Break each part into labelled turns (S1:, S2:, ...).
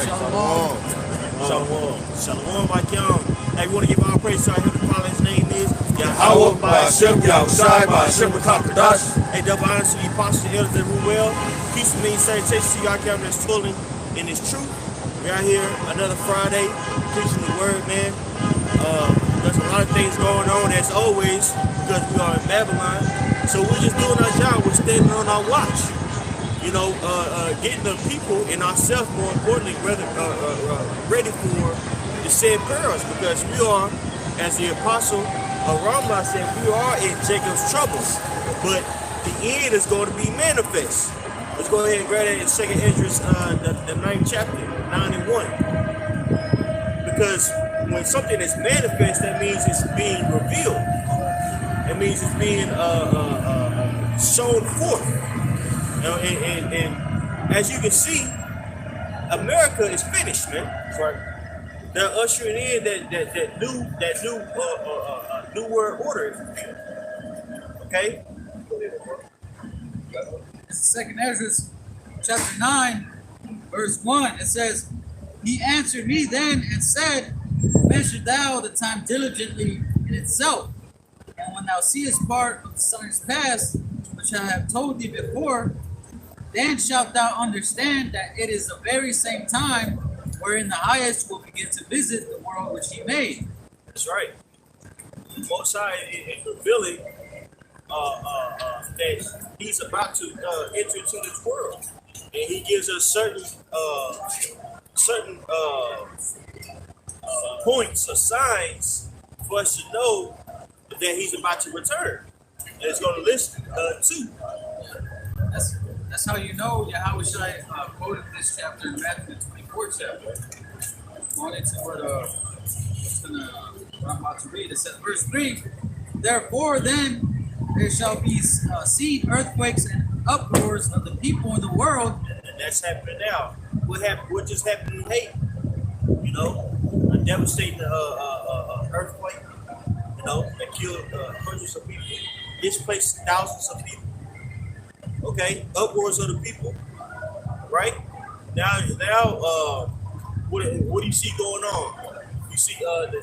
S1: Shalom.
S2: Shalom, Bakyam. Hey, we want to give our praise to our Heavenly Father. His name is
S1: Yahweh Ba'ashem Yahushai Ba'ashem B'Kakadash.
S2: Hey, double honor to the apostles and elders that rule well. Peace and mean salutations to y'all that's toiling in this truth. We are here another Friday preaching the word, man. There's a lot of things going on as always because we are in Babylon. So we're just doing our job. We're standing on our watch. You know, getting the people and ourselves, more importantly, ready for the said perils, because we are, as the apostle Rambam said, we are in Jacob's troubles, but the end is going to be manifest. Let's go ahead and grab that in 2nd Esdras, the 9th chapter, 9 and 1. Because when something is manifest, that means it's being revealed. It means it's being shown forth. And as you can see, America is finished, man. Right. They're ushering in that new world order. Okay.
S3: It's 2nd Esdras, chapter 9, verse 1. It says, "He answered me then and said, Measure thou the time diligently in itself, and when thou seest part of the summer's past, which I have told thee before, then shalt thou understand that it is the very same time wherein the highest will begin to visit the world which he made."
S2: That's right. Most High is revealing that he's about to enter into this world, and he gives us certain points or signs for us to know that he's about to return. And it's going to list two.
S3: That's how you know Yahweh Shai quoted this chapter in Matthew, the 24th chapter. Going into what I'm about to read. It says, verse 3, "Therefore then there shall be seed, earthquakes, and uproars of the people in the world."
S2: And that's happening now. What just happened in Haiti? You know, a devastating earthquake, you know, that killed hundreds of people, displaced thousands of people. Okay, uproars of the people, right? Now, what do you see going on? You see the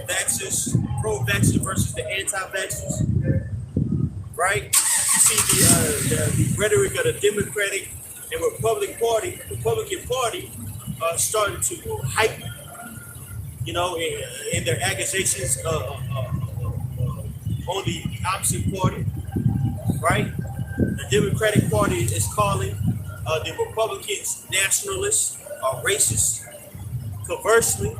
S2: vaxxers, pro-vaxxers versus the anti-vaxxers, right? You see the rhetoric of the Democratic and Republican Party starting to hype, you know, in their accusations on the opposite party, right? The Democratic Party is calling the Republicans nationalists or racist. Conversely,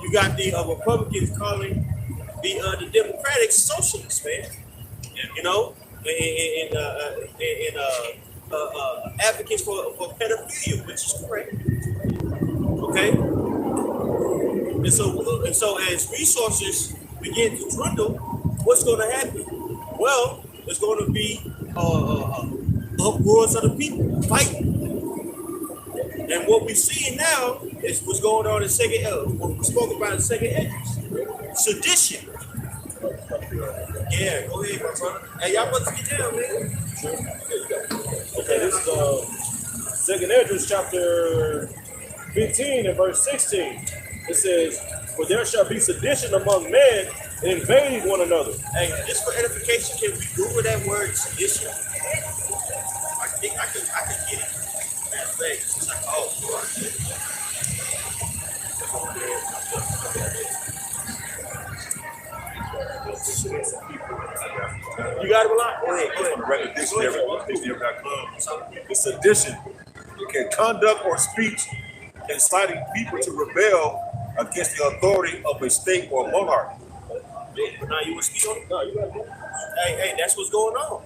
S2: you got the Republicans calling the Democrats socialists, man. You know, and advocates for pedophilia, which is correct. Okay, and so as resources begin to dwindle, what's going to happen? Well, there's going to be uproars of the people fighting. And what we're seeing now is what's going on in what we spoke about in 2nd Esdras. Sedition. Yeah, go ahead, my brother. Hey, y'all brothers get down, man.
S4: Okay, this is 2nd Esdras chapter 15 and verse 16. It says, "For there shall be sedition among men and invading one another."
S2: Hey, just for edification, can we Google that word sedition? I think I can get it. It's like, oh, boy. You got it a lot? Go ahead.
S1: It's sedition. It can conduct or speech inciting people to rebel against the authority of a state or monarch.
S2: But now you want to speak on it? No, you got it. Hey, that's what's going on.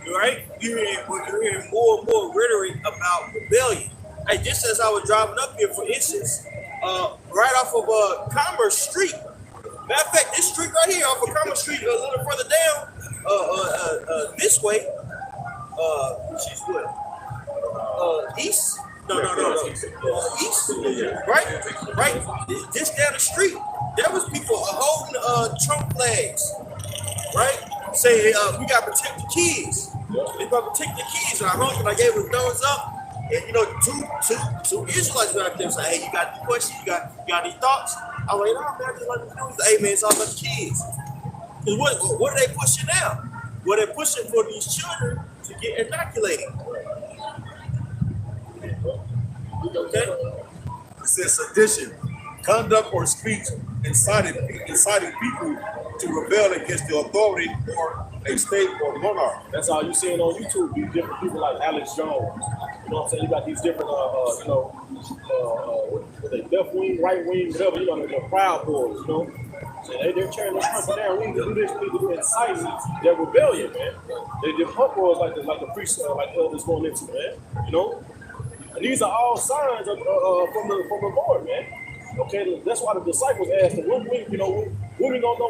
S2: You right? You're hearing more and more rhetoric about rebellion. Hey, just as I was driving up here, for instance, right off of Commerce Street. Matter of fact, this street right here off of Commerce Street, a little further down, this way, which is what? East? No. East? Right? Just down the street, there was people holding Trump flags, right? Say, we got to protect the kids. We got to protect the kids. And I hung and I gave a thumbs up. And you know, two Israelites were out there saying, "Hey, you got any questions? You got any thoughts?" I'm like, "No, man, I just like to do this." Hey, man, it's all about the kids. Cause what are they pushing now? Well, they're pushing for these children to get inoculated. Okay.
S1: It says sedition, conduct or speech inciting people to rebel against the authority or a state or monarch.
S4: That's all you seeing on YouTube. These different people like Alex Jones. You know what I'm saying? You got these different, what they left wing, right wing, whatever. You know, the Proud Boys. You know, so they're tearing this country down. We need to do this. We need to do inciting their rebellion, man. They're punk boys like the priest, like others going into, man. You know, and these are all signs of, from the Lord, man. Okay, that's why the disciples asked them, when we gonna know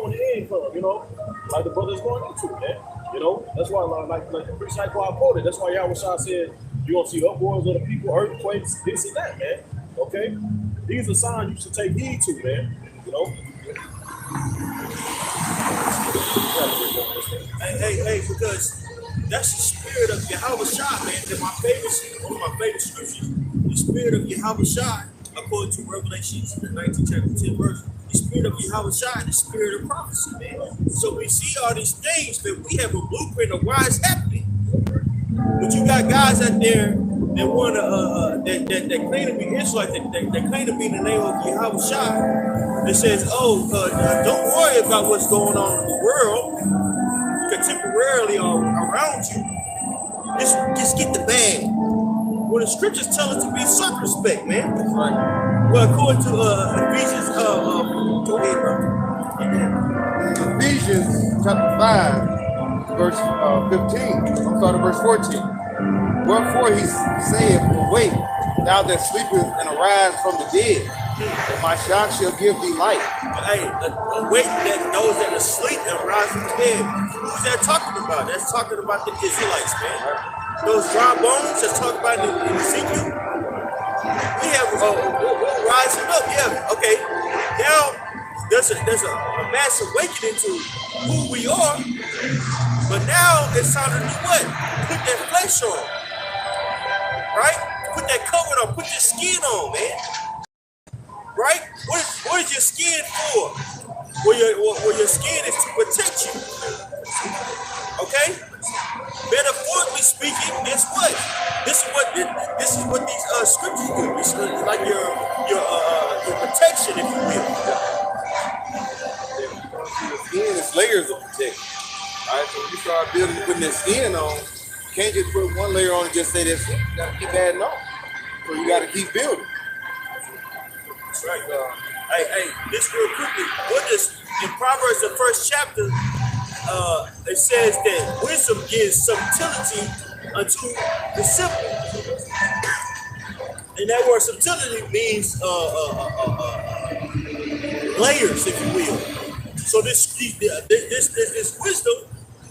S4: when the end comes, you know, like the brothers going into, man. You know, that's why, like the priest like I quoted, that's why Yahweh Shah said, you're gonna see upwards of the people, earthquakes, this and that, man. Okay? These are signs you should take heed to, man. You know?
S2: Hey, because that's the spirit of Yahweh Shah, man. And one of my favorite scriptures, the spirit of Yahweh Shah, according to Revelations, the 19th chapter 10 verse, the spirit of Yahweh Shah and the spirit of prophecy, man. So we see all these things, but we have a blueprint of why it's happening. But you got guys out there that want to, that claim to be Israelites, that claim to be in the name of Yahweh Shah, that says, don't worry about what's going on in the world, contemporarily or around you. Just get the bag. Well, the scriptures tell us to be circumspect, man. That's right. Well, according to Ephesians, go ahead, bro.
S5: Ephesians chapter 5, verse 15. I'm starting verse 14. Wherefore he saith, awake, thou that sleepest, and arise from the dead, and my shock shall give thee light.
S2: Hey, awake that those that are asleep and rise from the dead. Who's that talking about? That's talking about the Israelites, man. Those dry bones that's talking about in Ezekiel. We have we're rising up, yeah. Okay. Now there's a mass awakening to who we are, but now it's time to do what? Put that flesh on, right? Put that cover on, put your skin on, man. Right? What is your skin for? Well, your skin is to protect you. Okay? Metaphorically speaking, guess what? This is what these scriptures do. It's like your protection, if you will.
S5: The skin is layers of protection. All right, so when you start building, putting that skin on, you can't just put one layer on and just say that's it. You gotta keep adding on. So you gotta keep building.
S2: That's right. Hey, this real quickly. What does in Proverbs, the first chapter, it says that wisdom gives subtlety unto the simple. And that word subtlety means layers, if you will. So this wisdom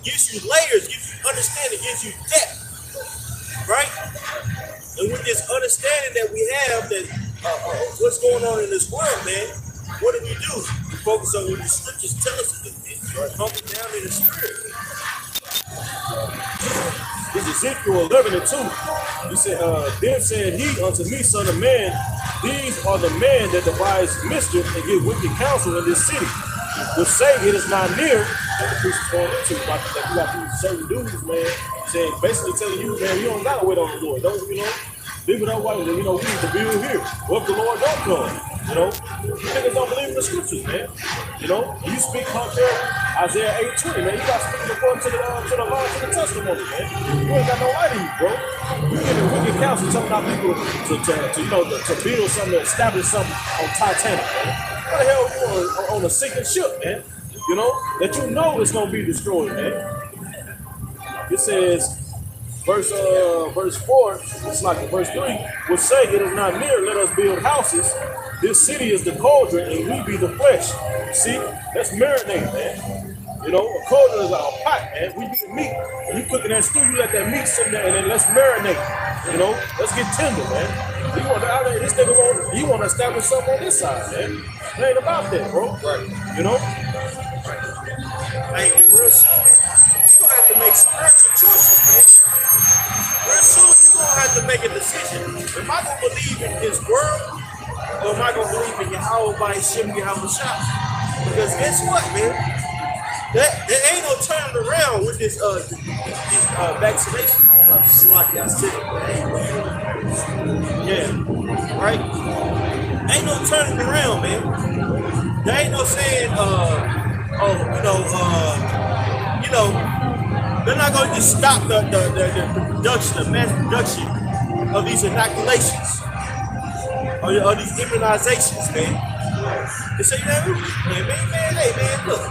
S2: gives you layers, gives you understanding, gives you depth, right? And with this understanding that we have that what's going on in this world, man, what do? We focus on what the scriptures tell us to do. Humble down in the spirit.
S4: This is Ezekiel 11:2. He said, then said he unto me, son of man, these are the men that devise mischief and give wicked counsel in this city, which say it is not near. That the priest is going into, like you got these certain dudes, man, saying, basically telling you, man, you don't gotta wait on the Lord. Don't, leave it up while we need to build here. What if the Lord don't come? You niggas don't believe in the scriptures, man. You speak contrary. Isaiah 8:20, man. You got to speak according to the law, to the testimony, man. You ain't got no light in you, bro. You giving wicked counsel telling our people to build something, to establish something on Titanic, man. What the hell are you on a sinking ship, man? That it's gonna be destroyed, man. It says. Verse 4, it's like verse 3, would say it is not near, let us build houses. This city is the cauldron, and we be the flesh. See, that's marinate, man. A cauldron is a pot, man. We be the meat. When you cooking that stew, you let that meat sit there, and then let's marinate. Let's get tender, man. This nigga he want to establish something on this side, man. It ain't about that, bro. Right.
S2: Hey, real soon, you're gonna have to make spiritual choices, man. Real soon, you're gonna have to make a decision. am I gonna believe in this world, or am I gonna believe in Yahweh by Shem Yahweh Shah? Because guess what, man? There ain't no turning around with this vaccination. Like I said, yeah, right. Ain't no turning around, man. There ain't no saying, they're not gonna just stop the production, the mass production of these inoculations or these immunizations, man. They say, man, look,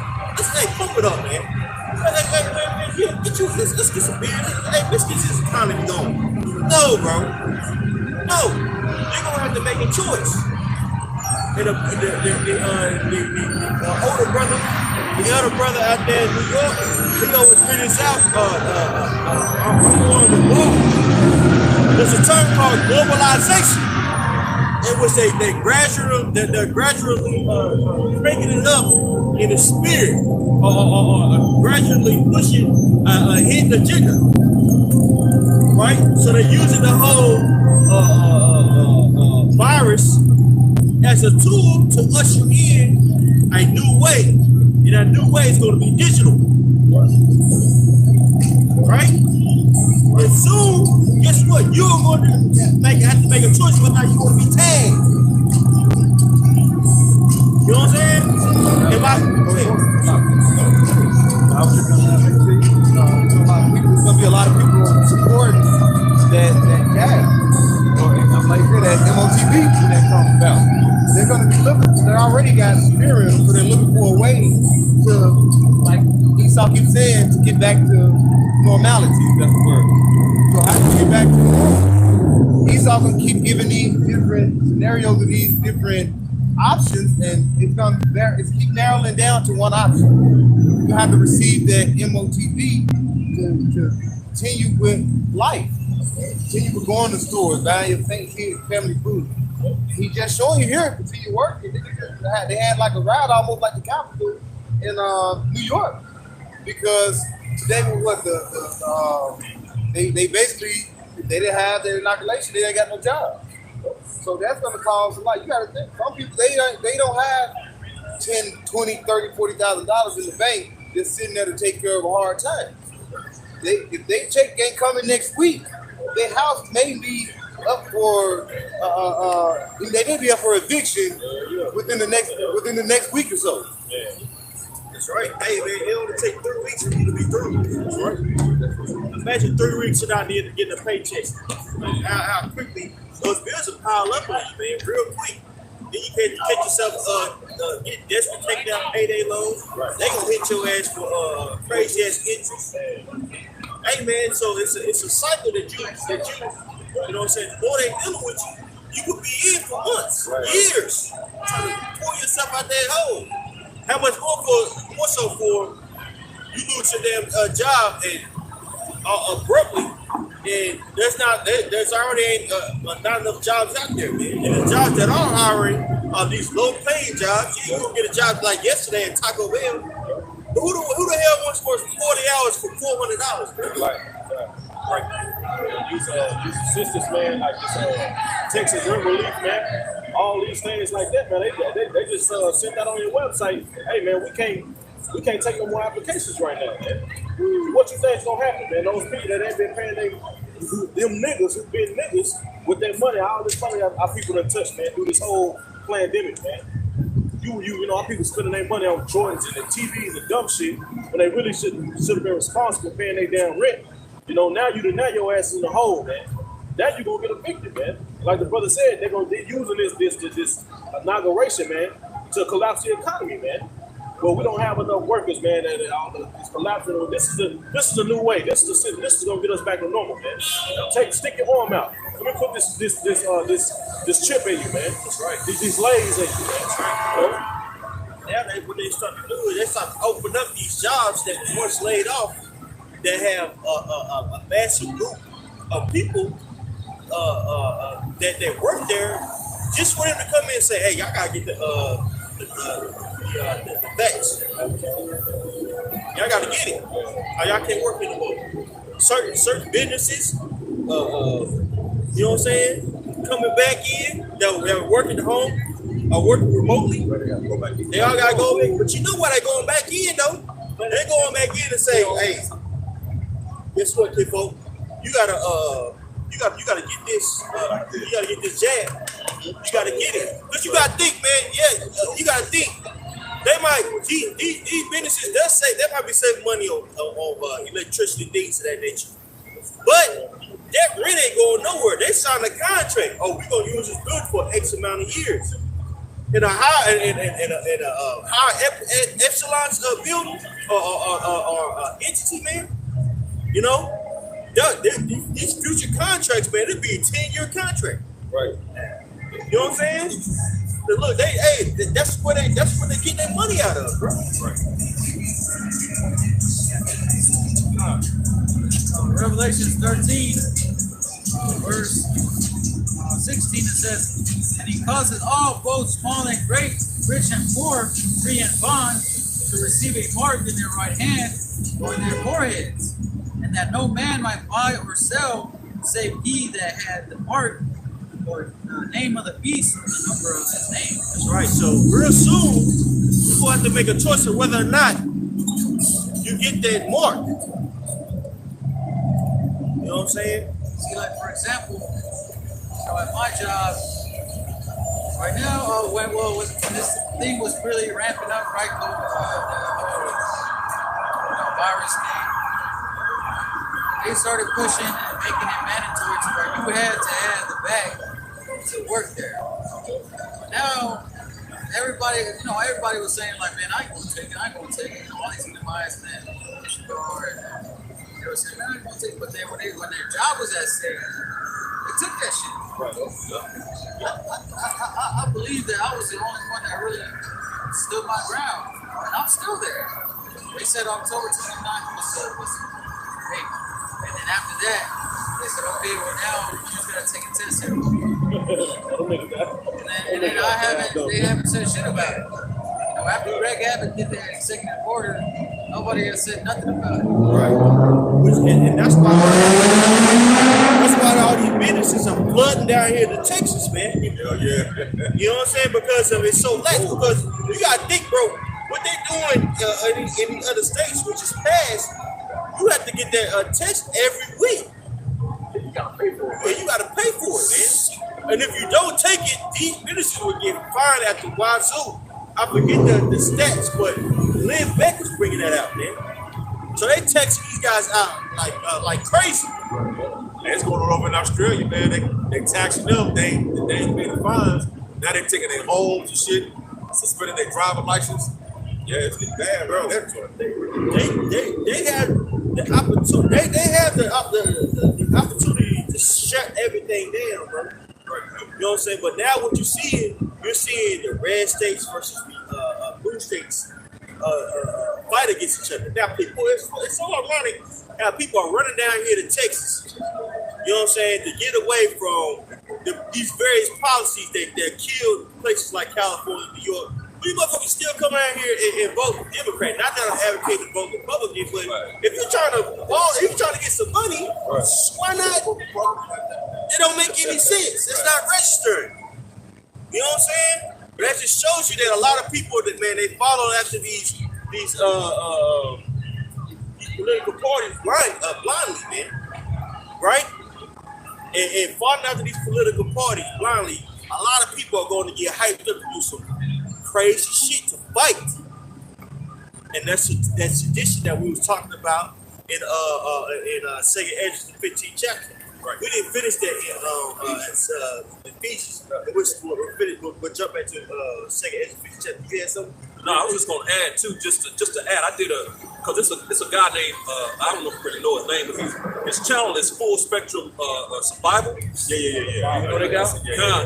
S2: hey, pump it up, man. Let's get some beer. Hey, let's get this economy going. No, bro. No. You're gonna have to make a choice. And the older brother, the elder brother out there in New York, he always bring this out on the wall. There's a term called globalization, in which they're gradually breaking it up in the spirit, or gradually pushing a hidden agenda, right? So they're using the whole virus as a tool to usher in a new way, and that new way is going to be digital, right? And soon, guess what? You're going to have to make a choice whether or not you're going to be tagged. You know what I'm saying? Am I? Go ahead.
S5: There's gonna be a lot of people supporting that gag, or like I said, that MOTV when that comes about. They're gonna be looking. They already got experience, so they're looking for a way to, like Esau keeps saying, to get back to normality. That's the word. So how do you get back to normal? Esau can keep giving these different scenarios of these different options, and it's keep narrowing down to one option. You have to receive that MOTV to continue with life, continue with going to stores, buying your family food. He just showing you here, continue working. They had like a ride almost like the Capitol in New York, because today was what they basically, they didn't have their inoculation, they ain't got no job. So that's going to cause a lot. You got to think, some people, they don't have $10, $20, $30, $40,000 in the bank just sitting there to take care of a hard time. If they check ain't coming next week, their house may be up for they may be up for eviction within the next week or so.
S2: Yeah. That's right. Hey man, it only take 3 weeks for you to be through. That's right. Imagine 3 weeks without getting a paycheck. How quickly those bills will pile up on you, man, real quick. Then you can catch yourself getting desperate, take down payday loans. Right. They gonna hit your ass for crazy ass interest. Hey man, so it's a cycle that you know what I'm saying. The more they dealing with you, you could be in for months, years, trying to pull yourself out that hole. How much more so for you lose your damn job and abruptly, and there's already ain't not enough jobs out there, man. And the jobs that are hiring are these low-paying jobs. You ain't gonna get a job like yesterday at Taco Bell. But who the hell wants to work 40 hours for $400?
S4: Right. These assistants, man, like this Texas Rent Relief, man, all these things like that, man. They just sent that on your website. Hey, man, we can't take no more applications right now, man. What you think's gonna happen, man? Those people that ain't been paying them niggas who've been niggas with their money, all this money our people done touched, man, through this whole pandemic, man. You know, our people spending their money on Jordans and the TVs and dumb shit when they really should have been responsible paying their damn rent. You know, now your ass in the hole, man. Now you gonna get evicted, man. Like the brother said, they're using this inauguration, man, to collapse the economy, man. But we don't have enough workers, man. And all it's collapsing. This is a new way. This is gonna get us back to normal, man. Stick your arm out. Let me put this chip in you, man. That's right. These legs in you, man. That's right.
S2: Now what they start to do is they start to open up these jobs that were once laid off, that have a massive group of people that work there, just for them to come in and say, "Hey, y'all gotta get the facts. Y'all gotta get it. Or y'all can't work anymore." Certain businesses, you know what I'm saying? coming back in that are working at home or working remotely. They all gotta go in, but you know why they going back in though? They going back in and say, hey, guess what, kid folk? You gotta get this. You gotta get this jab. You gotta get it. But you gotta think, man. Yeah, you gotta think. They might these businesses. They'll say they might be saving money on electricity, things of that nature. But that rent ain't going nowhere. They signed a contract. Oh, we're gonna use this building for X amount of years. In a high epsilon's building or entity, man. You know, these future contracts, man, it'd be a 10-year contract.
S4: Right.
S2: You know what I'm saying? But look, that's where they get their money out of, bro.
S4: Right.
S3: Revelation 13, verse 16, it says, and he causes all, both small and great, rich and poor, free and bond, to receive a mark in their right hand or in their foreheads, and that no man might buy or sell, save he that had the mark or name of the beast and the number of his name.
S2: That's right. So real soon, we're going to have to make a choice of whether or not you get that mark. You know what I'm saying?
S3: See, like for example, at my job right now, when this thing was really ramping up, right? The virus thing, they started pushing and making it mandatory to where you had to have the bag to work there. But now, everybody was saying like, man, I ain't gonna take it. All these demise, man, they were saying, man, I ain't gonna take it. But then when their job was at stake, they took that shit.
S4: Right.
S3: I believe that I was the only one that really stood my ground, and I'm still there. They said October 29th was the date, and then after that, they said, okay, well now you just gotta take a test here. And then they haven't said shit about it. You know, after Greg Abbott did that executive order, nobody has said nothing about it.
S2: Right. And that's why all these businesses are flooding down here to Texas, man.
S1: Hell yeah.
S2: You know what I'm saying? Because of it's so lax. Because you gotta think, bro, what they doing in other states, which is passed, you have to get that test every week.
S4: You gotta pay for it.
S2: Yeah, you gotta pay for it, man. And if you don't take it, these businesses will get fined at the wazoo. I forget the stats, but Lynn Beck was bringing that out, man. So they texting these guys out like crazy.
S1: And it's going on over in Australia, man. They taxing them. They ain't paying the fines. Now they taking their homes and shit, suspending their driver license. Yeah, it's getting bad, bro.
S2: They have the opportunity. They have the opportunity to shut everything down, bro. You know what I'm saying? But now what you're seeing the red states versus the blue states fight against each other. Now people, it's so ironic how people are running down here to Texas. You know what I'm saying? To get away from these various policies that killed places like California, New York. You motherfuckers still come out here and vote Democrat. Not that I'm advocating to vote Republican, but if you're trying to get some money, why not? It don't make any sense. It's not registered. You know what I'm saying? But that just shows you that a lot of people that, man, they follow after these political parties blindly, man. Right? And following after these political parties blindly, a lot of people are going to get hyped up to do some crazy shit to fight. And that's that sedition that we was talking about in 2 Ezra, the 15th chapter. Right. We didn't finish that in Ephesians, which we'll jump into 2 Ezra, 15th chapter. You had something?
S6: No, I was just gonna add too, just to add. I did because it's a guy named I don't know if you really know his name, but his channel is Full Spectrum Survival.
S1: Yeah.
S6: You know that guy?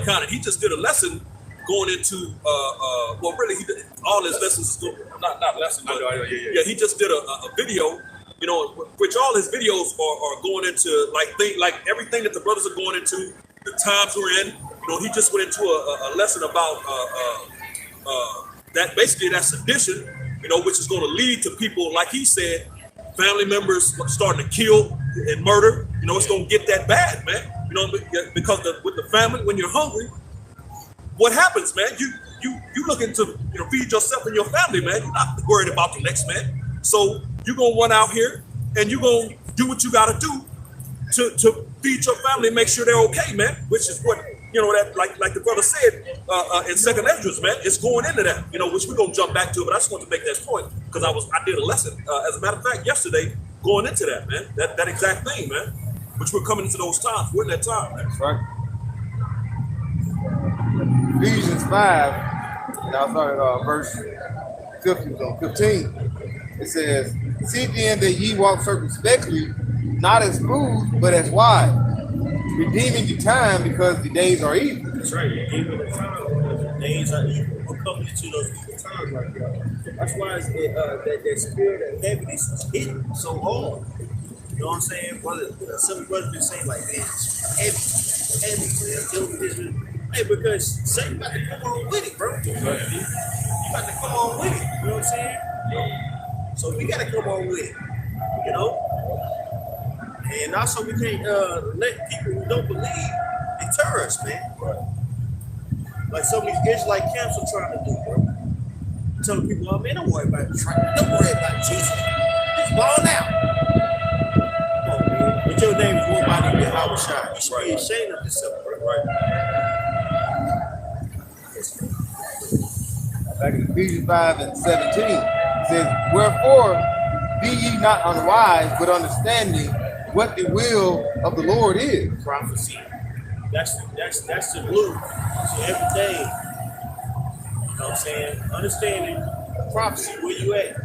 S6: Kind of. He just did a lesson going into well, really, he did all his lessons. Not lessons, but he just did a video. You know, which all his videos are going into like everything that the brothers are going into, the times we're in. You know, he just went into a lesson about that basically that sedition, you know, which is going to lead to people, like he said, family members starting to kill and murder. You know, it's going to get that bad, man. You know, because with the family, when you're hungry, what happens, man? You looking to feed yourself and your family, man. You're not worried about the next man. So you're gonna run out here and you're gonna do what you gotta do to feed your family and make sure they're okay, man. Which is what that like the brother said in Second Esdras, man. It's going into that, which we're gonna jump back to. But I just want to make that point because I did a lesson, as a matter of fact, yesterday going into that, man. That exact thing, man. Which we're coming into those times. We're in that time, man.
S5: That's right. Ephesians 5, now starting verse 15. It says, "See then that ye walk circumspectly, not as fools, but as wise, redeeming the time because the days are evil."
S2: That's right. Redeeming the time. The days are evil. We're coming into those evil times right now. That's why that spirit of heaviness is hitting so hard. You know what I'm saying? Some brothers been saying like, man, it's heavy, man. Hey, because Satan about to come on with it, bro. You about to come on with it. You know what I'm saying? So we gotta come on with it. And also we can't let people who don't believe deter us, man. Like some of these Israelite camps are trying to do, bro. Telling people, oh man, don't worry about Jesus. Just ball out. But your name is Nobody Yahweh Shai. You should be ashamed of yourself, bro.
S5: Back in Ephesians 5 and 17, it says, "Wherefore be ye not unwise, but understanding what the will of the Lord is."
S2: Prophecy. That's the glue. So every day, you know what I'm saying? Understanding prophecy, where you at?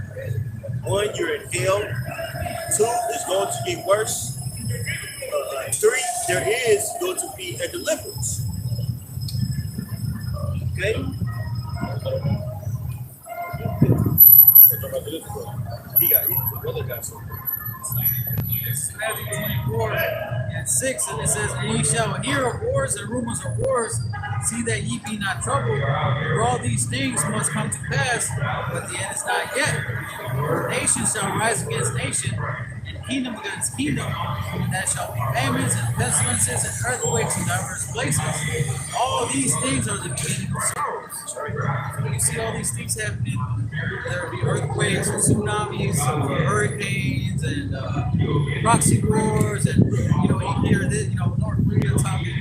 S2: 1, you're in hell. 2, it's going to get worse. 3, there is going to be a deliverance. Okay? The brother got something.
S3: Matthew 24 and 6, and it says, "And ye shall hear of wars and rumors of wars. See that ye be not troubled. For all these things must come to pass, but the end is not yet. For nation shall rise against nation, and kingdom against kingdom, and there shall be famines and pestilences and earthquakes in diverse places. All these things are the beginning of sorrows." So you see all these things happening. There will be earthquakes and tsunamis, and hurricanes, and proxy wars, and you hear this, North Korea talking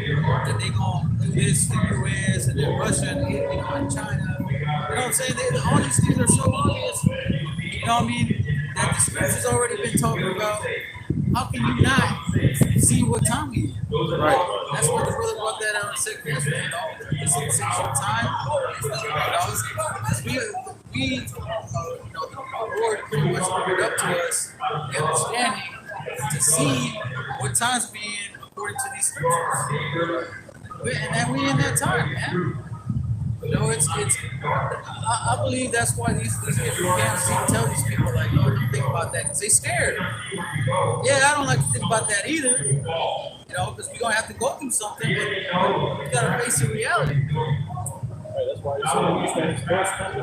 S3: that they gonna do this to the U.S. and then Russia and China. You know what I'm saying? All these things are so obvious. You know what I mean? That the scripture's already been talking about. How can you not see what time we in? Right. That's what the brother brought that out in Second Esdras. This essential time. The Lord pretty much opened up to us the understanding to see what times we in according to these scriptures. And then we in that time, man. I believe that's why these different camps tell these people, like, don't think about that, because they scared. Yeah, I don't like to think about that either, because we're going to have to go through something, but we got to face the reality.
S4: That's why you say these things must happen.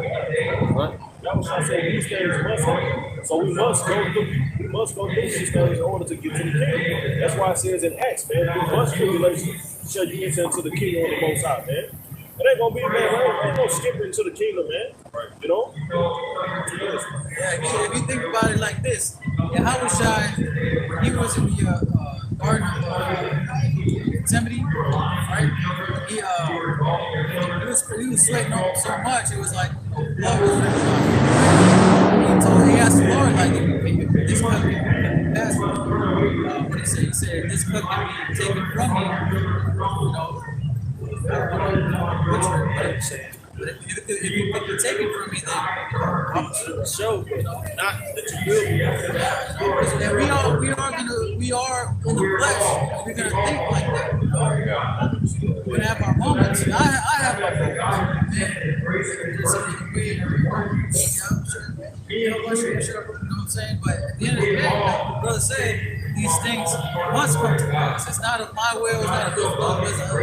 S4: Right? That was why I said these things must happen. So we must go through these things in order to get to the kingdom. That's why it says in Acts, man, through much tribulation shall you enter into the kingdom of the Most High, man. It ain't gonna be, man, ain't no skipping to the kingdom, man. Right.
S3: Yeah, if you think about it like this, Yahweh Shai, he was in the Garden of Gethsemane, right? He was sweating up so much, it was like blood was running. He asked the Lord, like, if this cup can be passed, what he said? He said, if this cup can be taken from me, but if you can take it from me, then I'm going to show, not that you will. And we are in the flesh. We're going to think like that. We're going to have our moments. I have my moments. You know what I'm saying? But at the end of the day, like the brother said, these things must come to pass. It's not of my will, it's not of his will, it's of the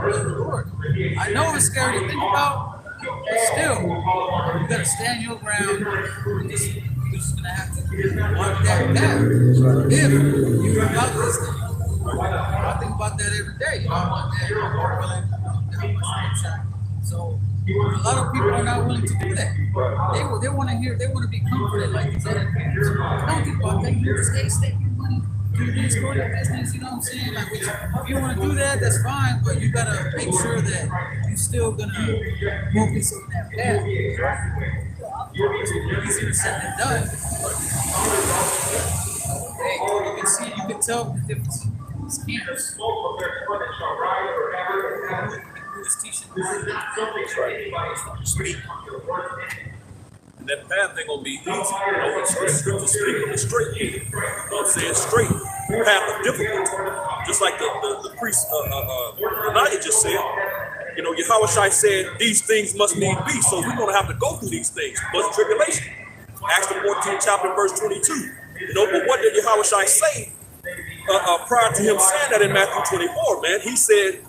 S3: will of the Lord. I know it's scary to think about, but still, you gotta stand your ground. You're just gonna have to walk that path if you're about this thing. I think about that every day. I want that. I'm willing to help my son. So a lot of people are not willing to do that. They want to hear. They want to be comforted like these other parents. Don't think about that. You just stay your money. Do this, go to your business. You know what I'm saying? Like, if you want to do that, that's fine. But you gotta make sure that you're still gonna focus on that path. It's easier said than done. You can see, you can tell the difference in these camps. Who's teaching
S6: Speak. And that path ain't gonna be easy. You know, it's scripture speak on the straight. You know what I'm saying? Straight path of difficulty. Just like the priest Elijah just said. You know, Yahushua said these things must need be, so we're gonna have to go through these things. But tribulation. Acts the 14th chapter, verse 22. You know, but what did Yahushua say prior to him saying that in Matthew 24, man? He said,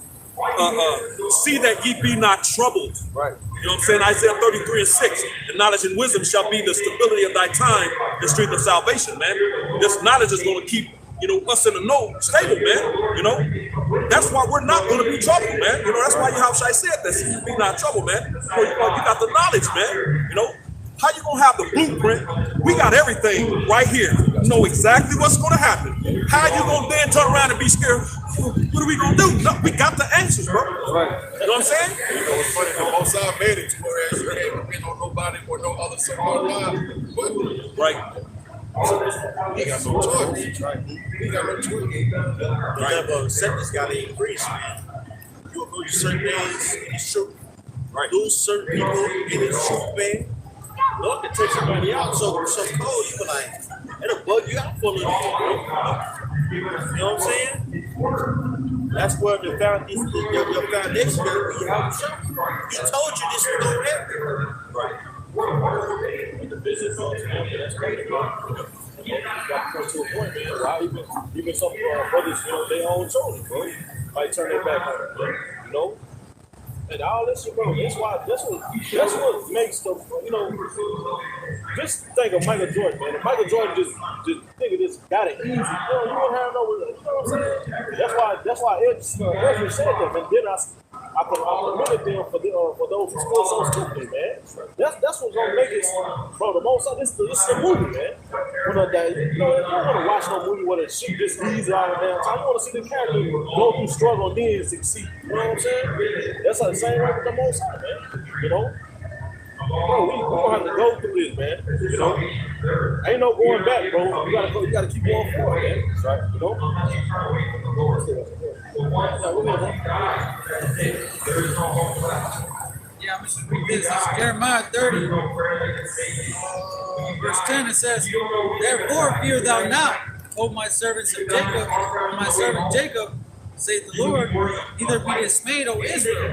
S6: see that ye be not troubled.
S5: Right.
S6: You know what I'm saying? Isaiah 33:6. And knowledge and wisdom shall be the stability of thy time, the strength of salvation, man. This knowledge is going to keep, you know, us in the know stable, man. You know, that's why we're not going to be troubled, man. You know, that's why Yahushua said that. See, you be not troubled, man. You got the knowledge, man. You know, how you going to have the blueprint? We got everything right here. You know exactly what's going to happen. How you going to then turn around and be scared? What are we going to do? No, we got the answers, bro.
S5: Right.
S6: You know what I'm saying?
S1: You know, it's funny, the Most High made it to whereas you can't depend on nobody or no other so-called God. But
S6: Right.
S1: he got no choice. Right. He got no choice.
S2: The level of acceptance got to increase, man. You'll lose certain things in his truth. Right. Lose certain people in his truth, man. Lord can take somebody out so cold, you be like, it'll bug you out for a little bit, bro. You know what I'm saying? That's where your foundation gotta be. He told you this was gonna happen.
S4: And the business that's great, bro. You got to come to a point, man. Why even some brothers, you know, their own children, bro, might turn their back on it, bro. You know? And all this shit, bro, that's what makes the, you know, just think of Michael Jordan, man. If Michael Jordan just think of this, got it easy, you won't have no, you know what I'm saying? That's why Ezra said that, and then I commended them for those who scored so stupid, man. That's what's gonna make it, bro. The most this is a movie, man. You don't want to watch no movie where the shit just easy all the damn time. You want to see the character go through struggle and then succeed. You know what I'm saying? That's the same way with the Most High, man. You know, bro, we gonna have to go through this, man. You know, ain't no going back, bro. You gotta keep going forward, man. That's right. You know.
S3: Yeah, I'm just read this. It's Jeremiah 30, verse 10. It says, therefore fear thou not, O my servants of Jacob, my servant Jacob, saith the Lord, neither be dismayed, O Israel.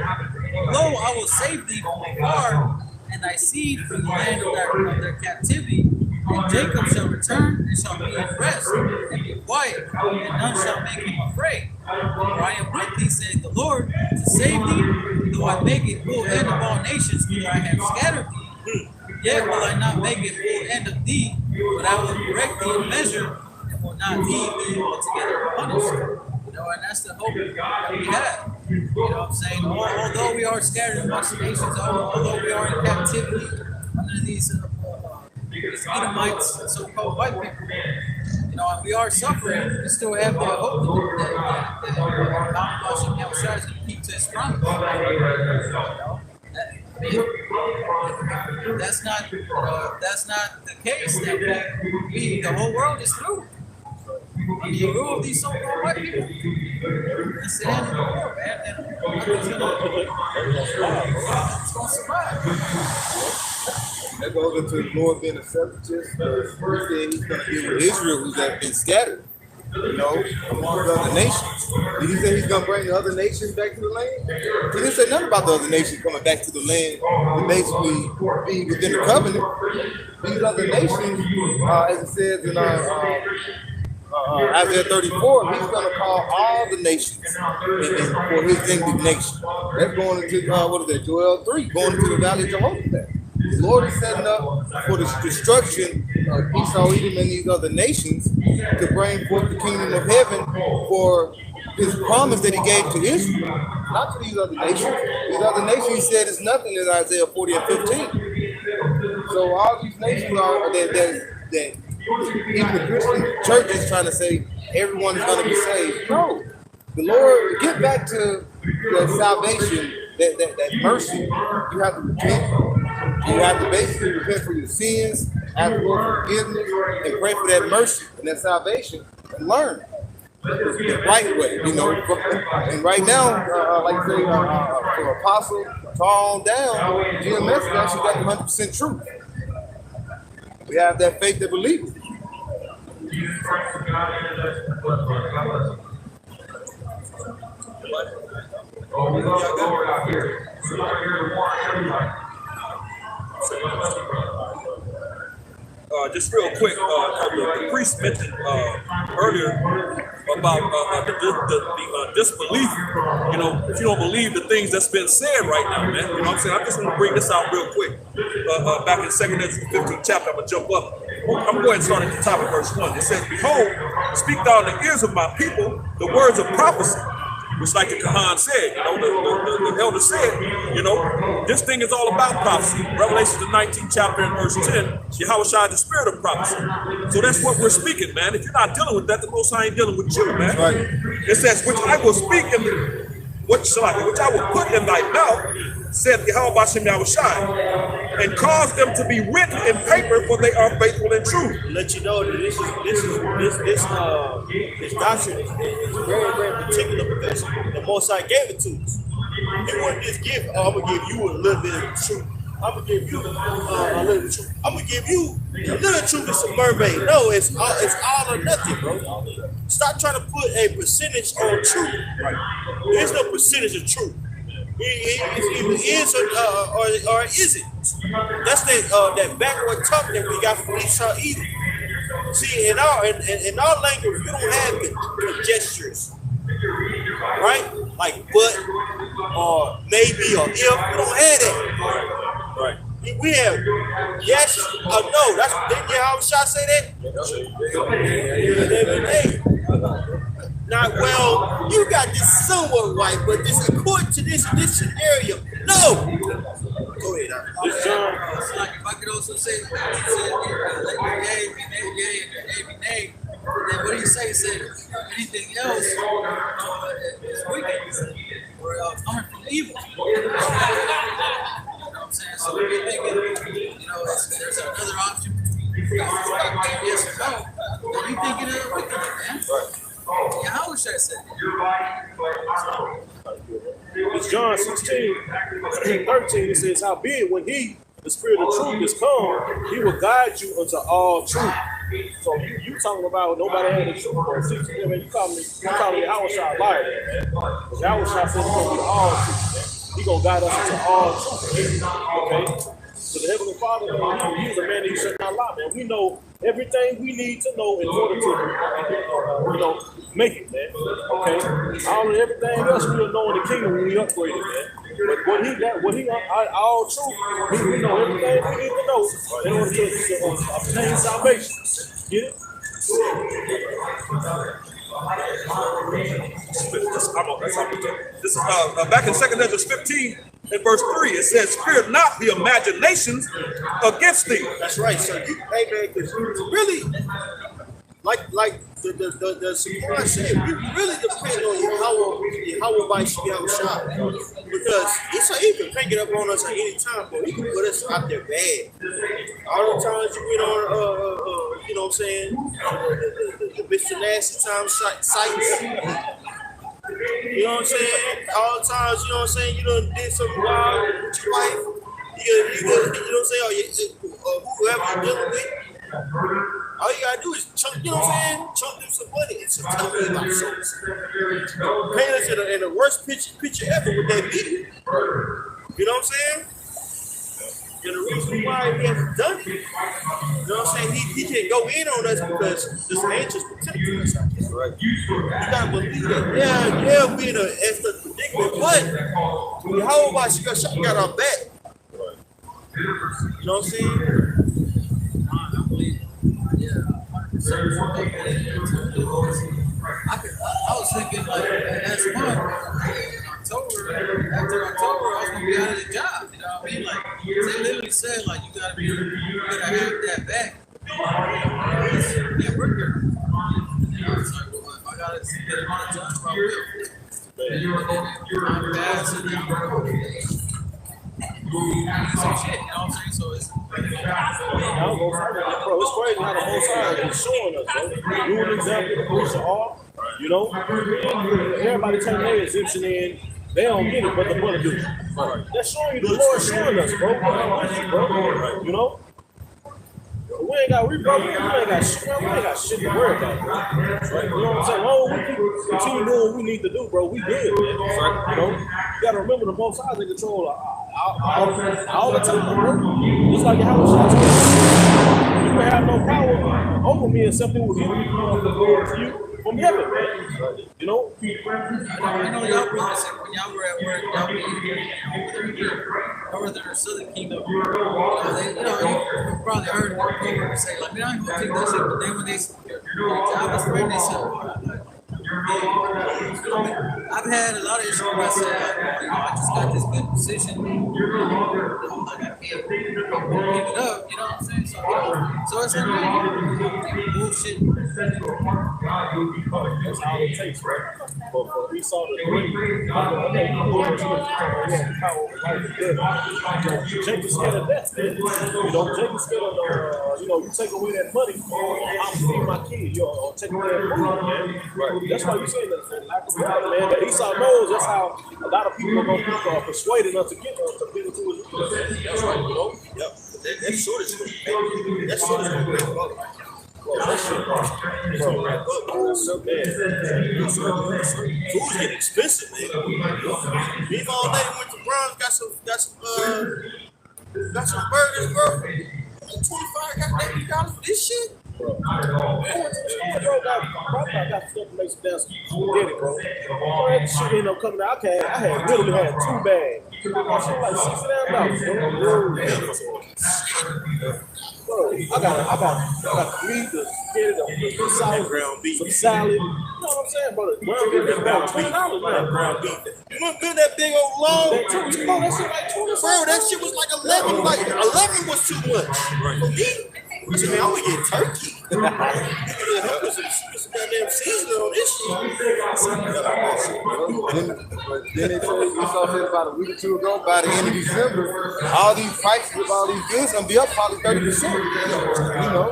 S3: Lo, I will save thee from afar, and thy seed from the land of their captivity. And Jacob shall return and shall be at rest and be quiet, and none shall make him afraid. For I am with thee, saith the Lord, to save thee, though I make a full end of all nations, whither I have scattered thee. Yet will I not make a full end of thee, but I will correct thee in measure, and will not leave thee altogether punished. You know, and that's the hope that we have. You know what I'm saying? Although we are scattered amongst the nations, although we are in captivity under these Edomites, so-called white people, you know, and we are suffering, we still have the hope that God is going to keep to his promise. That's not the case. That the whole world is through. The rule of these so-called white people. It's the end of the war, man. And it's going to survive.
S5: That goes into the Lord being a separatist. He said he's going to deal with Israel, who's been scattered, you know, among the other nations. Did he say he's going to bring the other nations back to the land? He didn't say nothing about the other nations coming back to the land to basically be within the covenant. These other nations, as it says in Isaiah 34, he's going to call all the nations for his indignation. That's going into, Joel 3, going into the valley of Jehoshaphat. The Lord is setting up for the destruction of Esau, Edom, and these other nations to bring forth the kingdom of heaven for his promise that he gave to Israel, not to these other nations. These other nations, he said, is nothing in Isaiah 40 and 15. So all these nations are that even the Christian church is trying to say everyone is going to be saved. No, the Lord, get back to the salvation, that mercy. You have to repent. You have to basically repent for your sins, ask for forgiveness, and pray for that mercy and that salvation, and learn the right way, you know. And right now, like you say, from Apostle to on down, GMS has actually got 100% truth. We have that faith that believes.
S6: Just real quick, the priest mentioned earlier about the disbelief. You know, if you don't believe the things that's been said right now, man. You know what I'm saying? I just want to bring this out real quick. Back in 2 Ezra 15th chapter, I'm going to jump up. I'm going to go ahead and start at the top of verse 1. It says, "Behold, speak thou in the ears of my people the words of prophecy." Which, like the Kahan said, you know, the elder said, you know, this thing is all about prophecy. Revelation, the 19th chapter and verse 10, Yahushua is the spirit of prophecy. So that's what we're speaking, man. If you're not dealing with that, the Most High ain't dealing with you, man.
S5: Right.
S6: It says, which I will speak which I will put in thy mouth, said Yahweh Bashem Yahushua, and cause them to be written in paper, for they are faithful and true.
S2: Let you know that this doctrine is very, very particular, because the Most High gave it to us. He wouldn't just give, I'm gonna give you a little bit of the truth. I'm gonna give you a little truth. I'm gonna give you a little truth and some mermaid. No, it's all or nothing, bro. Stop trying to put a percentage on truth. Right. There's no percentage of truth. It either is or isn't. That's that backward talk that we got from Esau Edom. See, in our language, we don't have the gestures, right? Like but or maybe or if. We don't have that. Right. We have yes or no. That's didn't Yahushua say that? Not well. You got this somewhat right, but this according to this scenario, no. Go ahead.
S3: It's like if I could also say, he said, let me yea be nay, and nay be nay. Then what do you say? He said, anything else is wicked or coming from evil. You know what I'm saying? So we're thinking, you know, there's another option between yes or no. Then you thinking of wicked, man. Right. Yahweh said
S4: It's John 16, 13. It says, "Howbeit, when he, the Spirit of truth, is come, he will guide you unto all truth." So you talking about nobody had the truth, bro. See, you calling Yahushua a liar, man. Yahushua said he's gonna be all truth, man. He gonna guide us into all truth. Okay. So the Heavenly Father, he's a man that he should not lie, man. We know everything we need to know in order to, make it, man. Okay. All and everything else we'll know in the kingdom when we upgrade it, man. But what he all truth, we know everything we need to know in order to obtain salvation. Get it?
S6: This is back in 2 Ezra 15 and verse 3. It says, "Fear not the imaginations against thee."
S2: That's right. So you, hey man, because really, like the Saquon said, we really depend on Yahweh by Yahushua, because he can pick it up on us at any time, but he can put us out there bad. All the times you went on, you know what I'm saying, the Mr. Nasty Time sites. You know what I'm saying? All the times, you know what I'm saying, you done did something wild with your wife. You know what I'm saying, or whoever you're dealing with. All you gotta do is chunk, you know what I'm saying? Chunk them some money and some tell me about something. Paint us in the worst picture ever with that video. You know what I'm saying? And the reason why he hasn't done it, you know what I'm saying? He can't go in on us because this angels protecting us out there, right? You gotta believe that. Yeah, we in an extra predicament, but how about she got our back? You know what I'm saying?
S3: I believe it. Yeah, 100%. I was thinking like that's one. After October, I was gonna be out of the job. You know what I mean? Like they literally said, like you gotta have that back. Yeah, work here. It's like, well, if I gotta get it on the time, I will. I'm fast and then some shit, you know what I'm saying? So it's
S4: bro, it's crazy how the whole side is showing us, bro. You an example, the police are all, you know, everybody taking their exemption in, they don't get it, but the brother do. That's showing you the Lord showing us, bro. You know? We ain't got shit, we ain't got shit to worry about. Right? You know what I'm saying? Long we continue doing what we need to do, bro. We good, man. You know? You gotta remember the both sides in control all the time, bro. Just like how shots. You can have no power over me except it will give to you from heaven, man. You know?
S3: I know y'all brothers said when y'all were at work, y'all be Northern or Southern Kingdom. You probably heard one coworker say, like, man, I ain't gonna take that shit. But then when they job is ready, they said, I've had a lot of issues where I said, I just got this good position. I'm like, I can't pick it up, you know what I'm saying? So it's like, bullshit.
S4: That's all it takes, right? But we saw the Jacob scared of death. You know, Jacob scared of you take away that money, I'm feeding my kid, or take away that food, man. That's why you say that lack of God, man. That Esau knows that's how a lot of people are going to be persuaded us to get into his. That's right, you know?
S2: Yep. That shortage is going to break up. Food's getting expensive, man. Leave all day, went to Browns, got some burgers, bro. $25 for this shit.
S4: Bro, I got stuff to make some damn spaghetti, bro. That shit ended up coming out. I literally had 2 bags. Shit like $69, bro. I got the meat, the spaghetti, the salad,
S2: ground beef,
S4: some salad. You know what I'm saying, bro? Ground beef is about $20, man.
S2: Ground beef. You want to that big old long?
S4: That shit like 20.
S2: Bro, that shit was like 11. Like 11 was too much for me. I mean, I'm gonna get turkey. Put some goddamn seasoning on this shit.
S5: Then they told you something about a week or two ago, by the end of December, all these prices of all these goods gonna be up probably 30%. You know,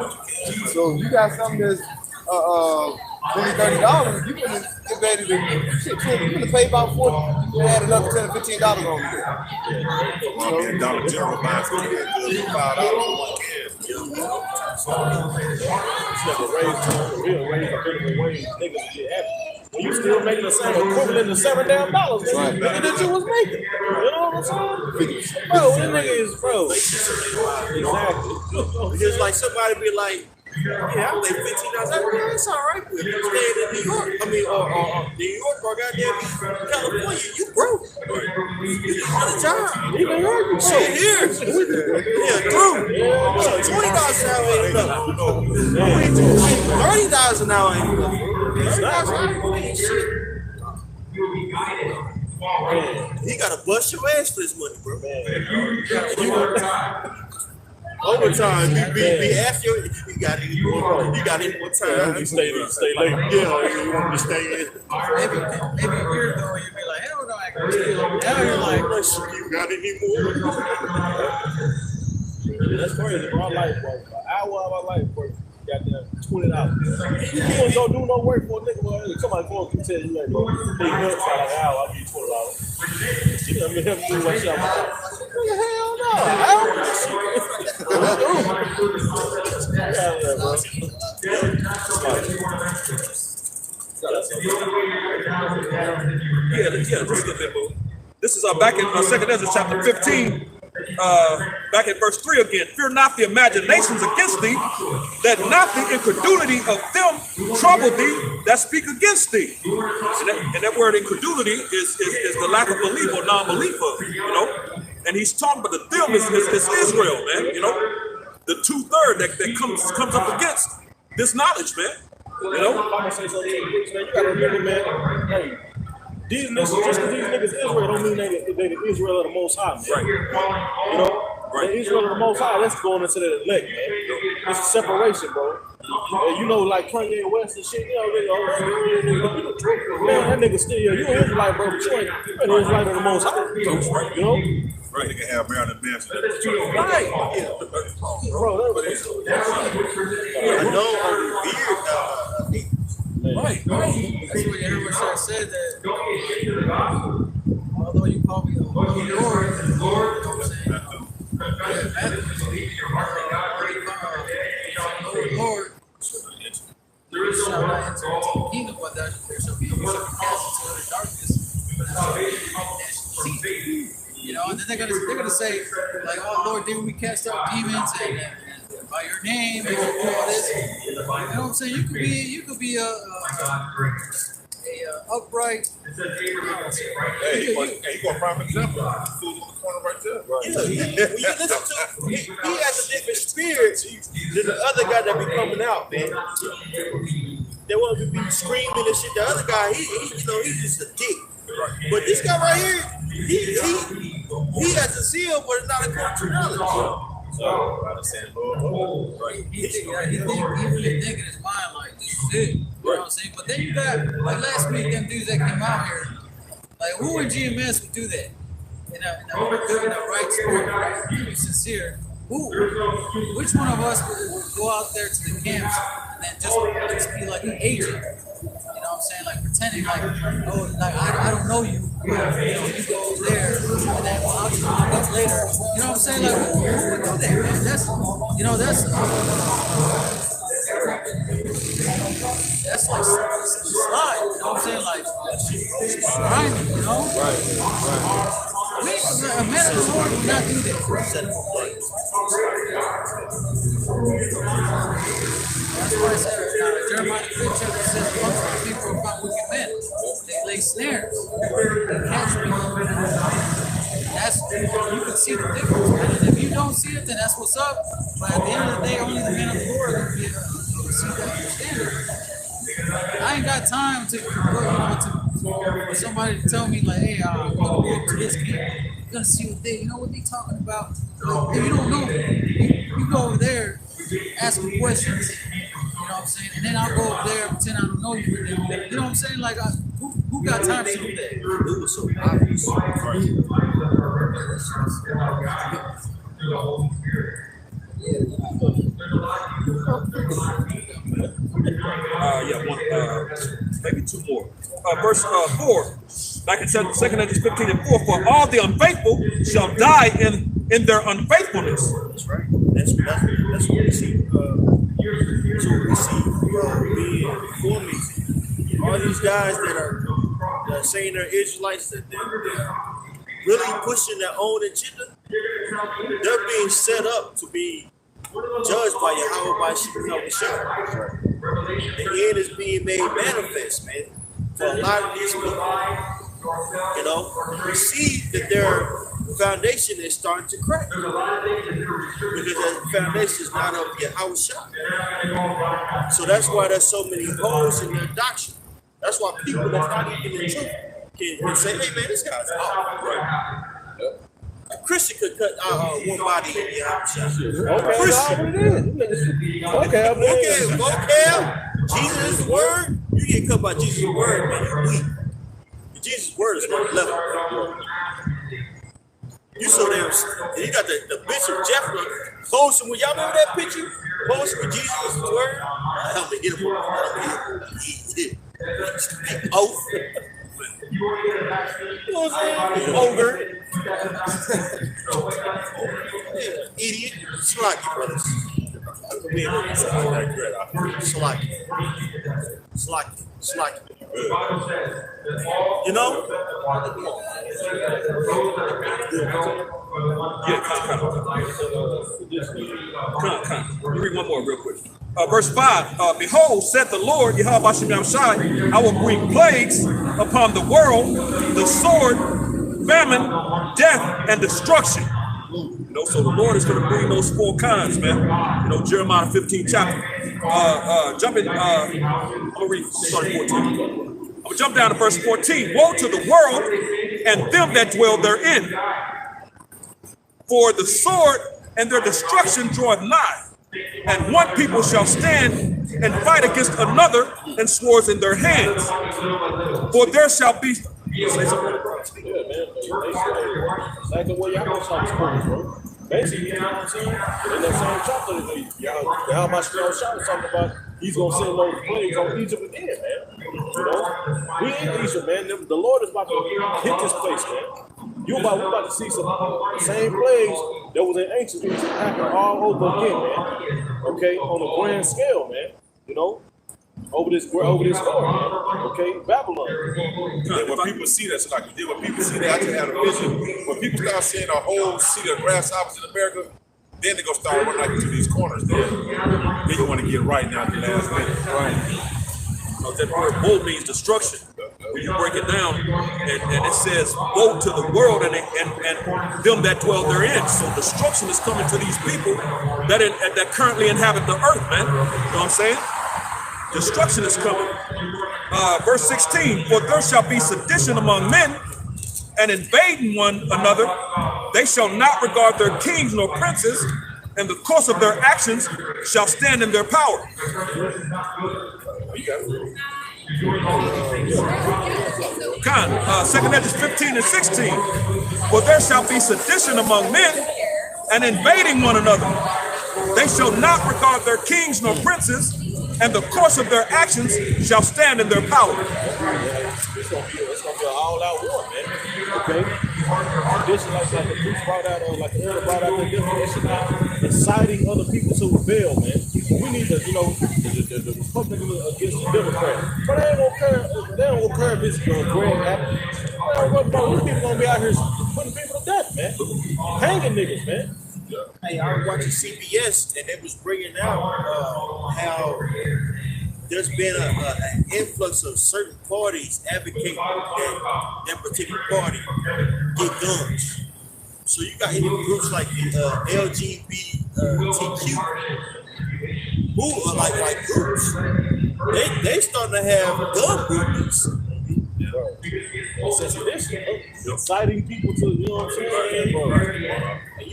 S5: so you got something that's $20-$30, you gonna get ready to you're gonna pay about $40. You add another $10 or $15 on it.
S1: Dollar General buys $5 for $1 can.
S4: We'll raise a minimum wage, niggas get happy. When you still making the same equivalent to $7 damn dollars, nigga, that you was making. You know what I'm saying? Bro, this nigga is exactly.
S2: Just like somebody be like, yeah, I pay $15. It's all right. If you stayed in New York, I mean, New York or goddamn California, you broke. You get another job.
S4: Even here, you
S2: shit here. Yeah, true. $20 an hour ain't enough. $30 an hour ain't enough. Shit. He gotta bust your ass for this money, bro. Overtime, be asked you got any more? You got any more time?
S4: You stay late.
S2: Yeah, you want me to stay in?
S3: Maybe a year ago you'd be like, hell no, I can stay. Now you're like,
S2: you got any more?
S4: That's crazy, bro. An hour of my life, bro. Goddamn $20. You can't go do no work for a nigga, bro. Somebody phone can tell you, like, bro, they nuts for like an hour, I'll give you $20. You know, help me do my shit. Hell no.
S6: This is back in 2 Ezra chapter 15. Back at verse 3 again. Fear not the imaginations against thee, that not the incredulity of them trouble thee that speak against thee. And that word incredulity is the lack of belief or non-believer, you know. And he's talking about the them is Israel, man, you know. The 2/3 that comes up against this knowledge, man.
S4: You know, I'm gonna say something to you, man. You gotta remember, man. Hey, these niggas, just because these niggas Israel, don't mean they the Israel of the Most High, man. Right. You know, the Israel of the Most High. That's going into the elect, man. It's a separation, bro. You know, like Kanye West and shit. You know, man, that nigga still, you an Israelite, bro, but you ain't an Israelite of the Most High. You know.
S1: Right, they can have Maryland Manson.
S4: Right. Bro,
S2: I know I'm weird.
S3: Right. That's what everyone should have said that. Although you call me Lord, Lord, there shall not enter into the kingdom, but there shall be cast into the darkness. You know, and then they're gonna say, like, oh Lord, didn't we cast out demons and by your name and all this? You know what I'm saying? You could be a upright.
S1: Hey, you got a prime example. Food in the corner right there.
S2: Yeah, when you listen to he has a different spirit than the other guy that be coming out, man. They want to be screaming and shit. The other guy, he's just a dick. But this guy right here, he has a zeal, but it's not a culture knowledge. So I understand, Lord.
S3: He really think in his mind like this is it. You know what I'm saying? But then you got like last week, them dudes that came out here, like who in GMS would do that? In a right spirit, be sincere. Which one of us would go out there to the camps and then just be like an agent? You know what I'm saying? Like pretending like, oh, like I don't know you. You go over there and then I'll just look up later. You know what I'm saying? Like who would do that, man? That's like slide. You know what I'm saying? Like slime, you know? Right. A man of the Lord would not do that. That's why I said Jeremiah 5th chapter says, "Amongst the people are found wicked men. They lay snares, they catch people." You can see the difference. And if you don't see it, then that's what's up. But at the end of the day, only the man of the Lord can see that, understand it. I ain't got time to for somebody to tell me like, hey, I'm gonna go up to this camp. You're gonna see what they talking about. If you don't know, you go over there, ask them questions. You know what I'm saying? And then I'll go over there and pretend I don't know you. You know what I'm saying? Like, who got time to do that? It was so obvious.
S6: Maybe two more. Verse 4, back in 2 Corinthians 15 and 4, for all the unfaithful shall die in their unfaithfulness.
S2: That's right. That's what we see. Being before me. All these guys that are saying they're Israelites, that they're really pushing their own agenda, they're being set up to be judged by Yahweh by Shah. The end is being made manifest, man. For a lot of these people, you know, we see that their foundation is starting to crack because the foundation is not of Yahweh Shah. So that's why there's so many holes in their doctrine. That's why people that's not even in truth can say, hey man, this guy's out. Right. A Christian could cut one body in Yahweh Shah. Christian. Okay, vocab. Jesus is the word. You get cut by Jesus' word, man. You're weak. Jesus' word is not level. You so damn. You got the Bishop Jeffrey posting with y'all remember that picture? Posting with Jesus' word. Help me get him. Oath. You know what I'm saying? Ogre. Idiot. Slacky, brothers. Slacky. You know?
S6: Yeah, kind of. Let me read one more real quick. Verse 5, behold, saith the Lord, Yahweh Bashem Shai, I will bring plagues upon the world, the sword, famine, death, and destruction. You So the Lord is going to bring those four kinds, man. Jeremiah 15 chapter. I'm gonna read starting 14. I'm gonna jump down to verse 14. Woe to the world and them that dwell therein, for the sword and their destruction draweth nigh, and one people shall stand and fight against another, and swords in their hands. For there shall be.
S4: Yeah, man. Like the way y'all gonna start sports, bro. Basically, you know what I'm saying? In that same chapter, y'all my strong shot was talking about he's gonna send those plagues on Egypt again, man. We in Egypt, man. The Lord is about to hit this place, man. We're about to see some same plagues that was in ancient Egypt happen all over again, man. Okay, on a grand scale, man. Over this story, man. Okay, Babylon.
S1: When people see that, so like you did, when people see that, I just had a vision. When people start seeing a whole sea of grasshoppers in America, then they're gonna start running like into these corners. Then you want to get right now at the last minute. Right.
S6: That word woe means destruction. When you break it down, and it says woe to the world and them that dwell therein. So destruction is coming to these people that currently inhabit the earth, man. You know what I'm saying? Destruction is coming. Verse 16, for there shall be sedition among men, and invading one another. They shall not regard their kings nor princes, and the course of their actions shall stand in their power. Second Edges 15 and 16. For there shall be sedition among men, and invading one another. They shall not regard their kings nor princes, and the course of their actions shall stand in their power.
S4: It's gonna be an all-out war, man. Okay? This is like the priest brought out, like the elder brought out the definition now, inciting other people to rebel, man. We need the Republicans against the Democrats. But they don't care if it's grand happening. These people gonna be out here putting people to death, man. Hanging niggas, man.
S2: Hey, I was watching CBS and they was bringing out how there's been an influx of certain parties advocating that particular party get guns. So you got even groups like the LGBTQ who are like groups. They starting to have gun movements.
S4: Inciting people to, you know what I'm saying?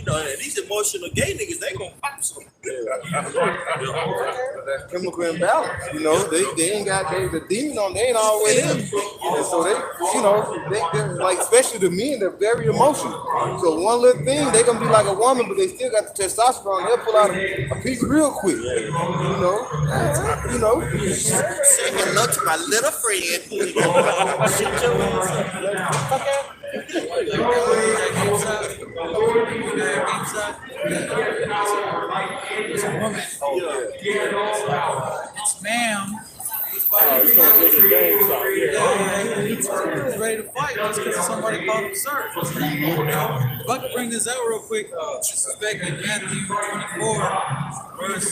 S2: And these emotional gay niggas, they gonna pop something.
S5: That chemical imbalance, they ain't got the demon on, they ain't always in. And so they like, especially the men, they're very emotional. So one little thing, they gonna be like a woman, but they still got the testosterone. They'll pull out a piece real quick.
S2: Say hello to my little friend. Shut your ass up.
S3: It's a woman. It's ma'am. He's ready to fight just because somebody called him sir. If I could bring this out real quick, this is back in Matthew 24, verse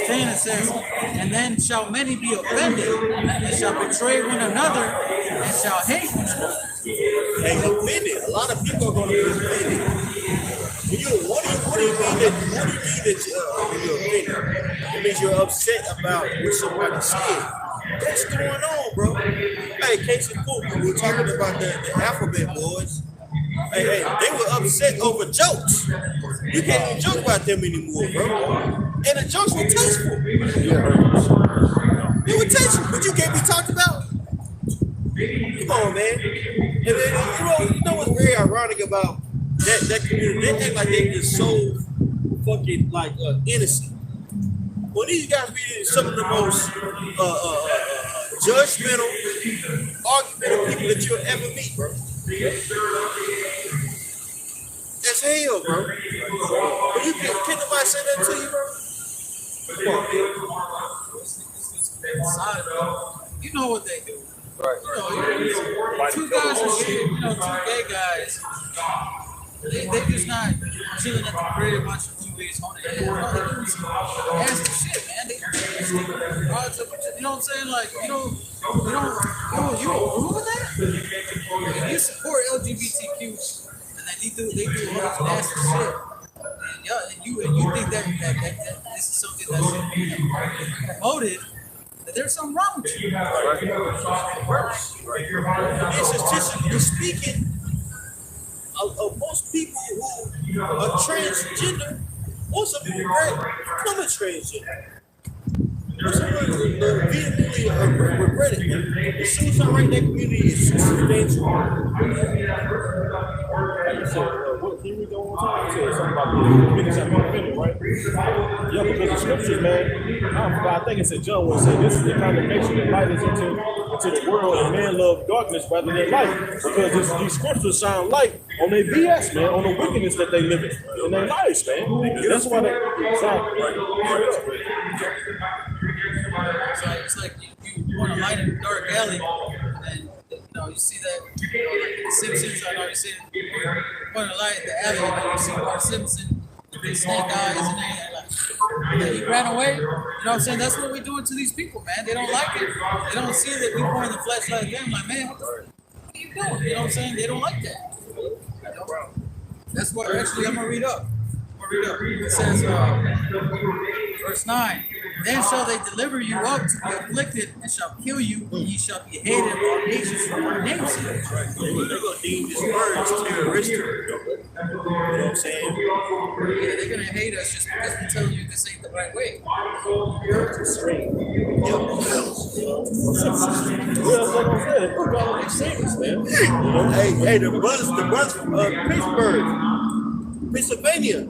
S3: 10, it says, and then shall many be offended, and shall betray one another, and shall hate one another.
S2: Hey, offended. A lot of people are going to be offended. What do you mean that you're offended? It means you're upset about what somebody said. What's going on, bro? Hey, case in point, we were talking about the alphabet boys. Hey, they were upset over jokes. You can't even joke about them anymore, bro. And the jokes were tasteful. They were tasteful, but you can't be talked about. Come on, man. And then, you know what's very ironic about that community? They act like they just so fucking innocent. Well, these guys be some of the most judgmental, argumentative people that you'll ever meet, bro. That's hell, bro. But can nobody say that to you, bro?
S3: You know what they do.
S5: Right.
S3: Two guys are shit, two gay guys. They just not chilling at the crib watching movies on the That's the shit, man. You know what I'm saying? Like, you approve of that? If you support LGBTQ then they do all this nasty shit. And you think that this is something that's promoted, that there's something wrong with you.
S2: And statistically speaking, of most people who are transgender, most of them become a transgender. Most of them vehemently regret it. The suicide rate in that community is substantial.
S4: What can you go on time? You said something about the finish after finish, right? Yeah, because the scriptures, man, I think it's in John where it said this is the condemnation that light is into the world, and man love darkness rather than light. Because these scriptures shine light on their BS, man, on the wickedness that they live in. And their lives, man. That's why they
S3: It's like you want to light in a dark alley, and you see that, like the Simpsons. I know you see it. You want to light in the alley, and you see Bart Simpson with his snake eyes and everything. Like, he ran away. You know what I'm saying? That's what we're doing to these people, man. They don't like it. They don't see that we pour in the flesh like them. Like, man, what are you doing? You know what I'm saying? They don't like that. That's what actually I'm gonna read up. It says, verse 9. Then shall they deliver you up to be afflicted, and shall kill you, and ye shall be hated of all nations for my name's sake.
S2: They're going to deem this word as terroristic. You know what I'm saying?
S3: Yeah, they're going to hate us just because we're telling you this ain't the right way.
S2: Hey, the brothers from Pittsburgh, Pennsylvania.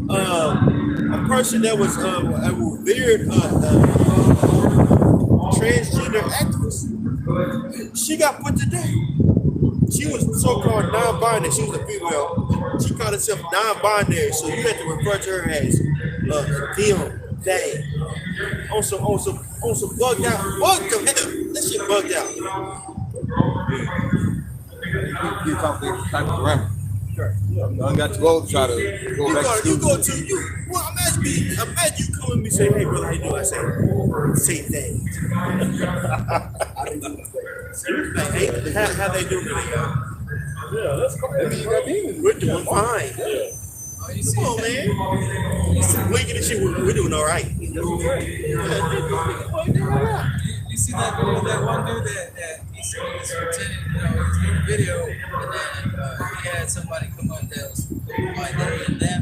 S2: A person that was a revered transgender activist. She got put to death. She was so-called non-binary. She was a female. She called herself non-binary, so you had to refer to her as them, they. On some bugged out. Bugged the hell. That shit bugged out.
S5: You talk this type of grammar. I got to go try to go back to school.
S2: Imagine you come and me say, hey brother, how you doing? I say, same thing. How they doing today, y'all?
S4: Yeah, that's crazy.
S2: We're doing fine.
S4: Yeah.
S2: Come on, man. Winking and shit, we're doing all right.
S3: You see that one dude that he's pretending, he's doing a video, and then he had somebody come up that was by they and them,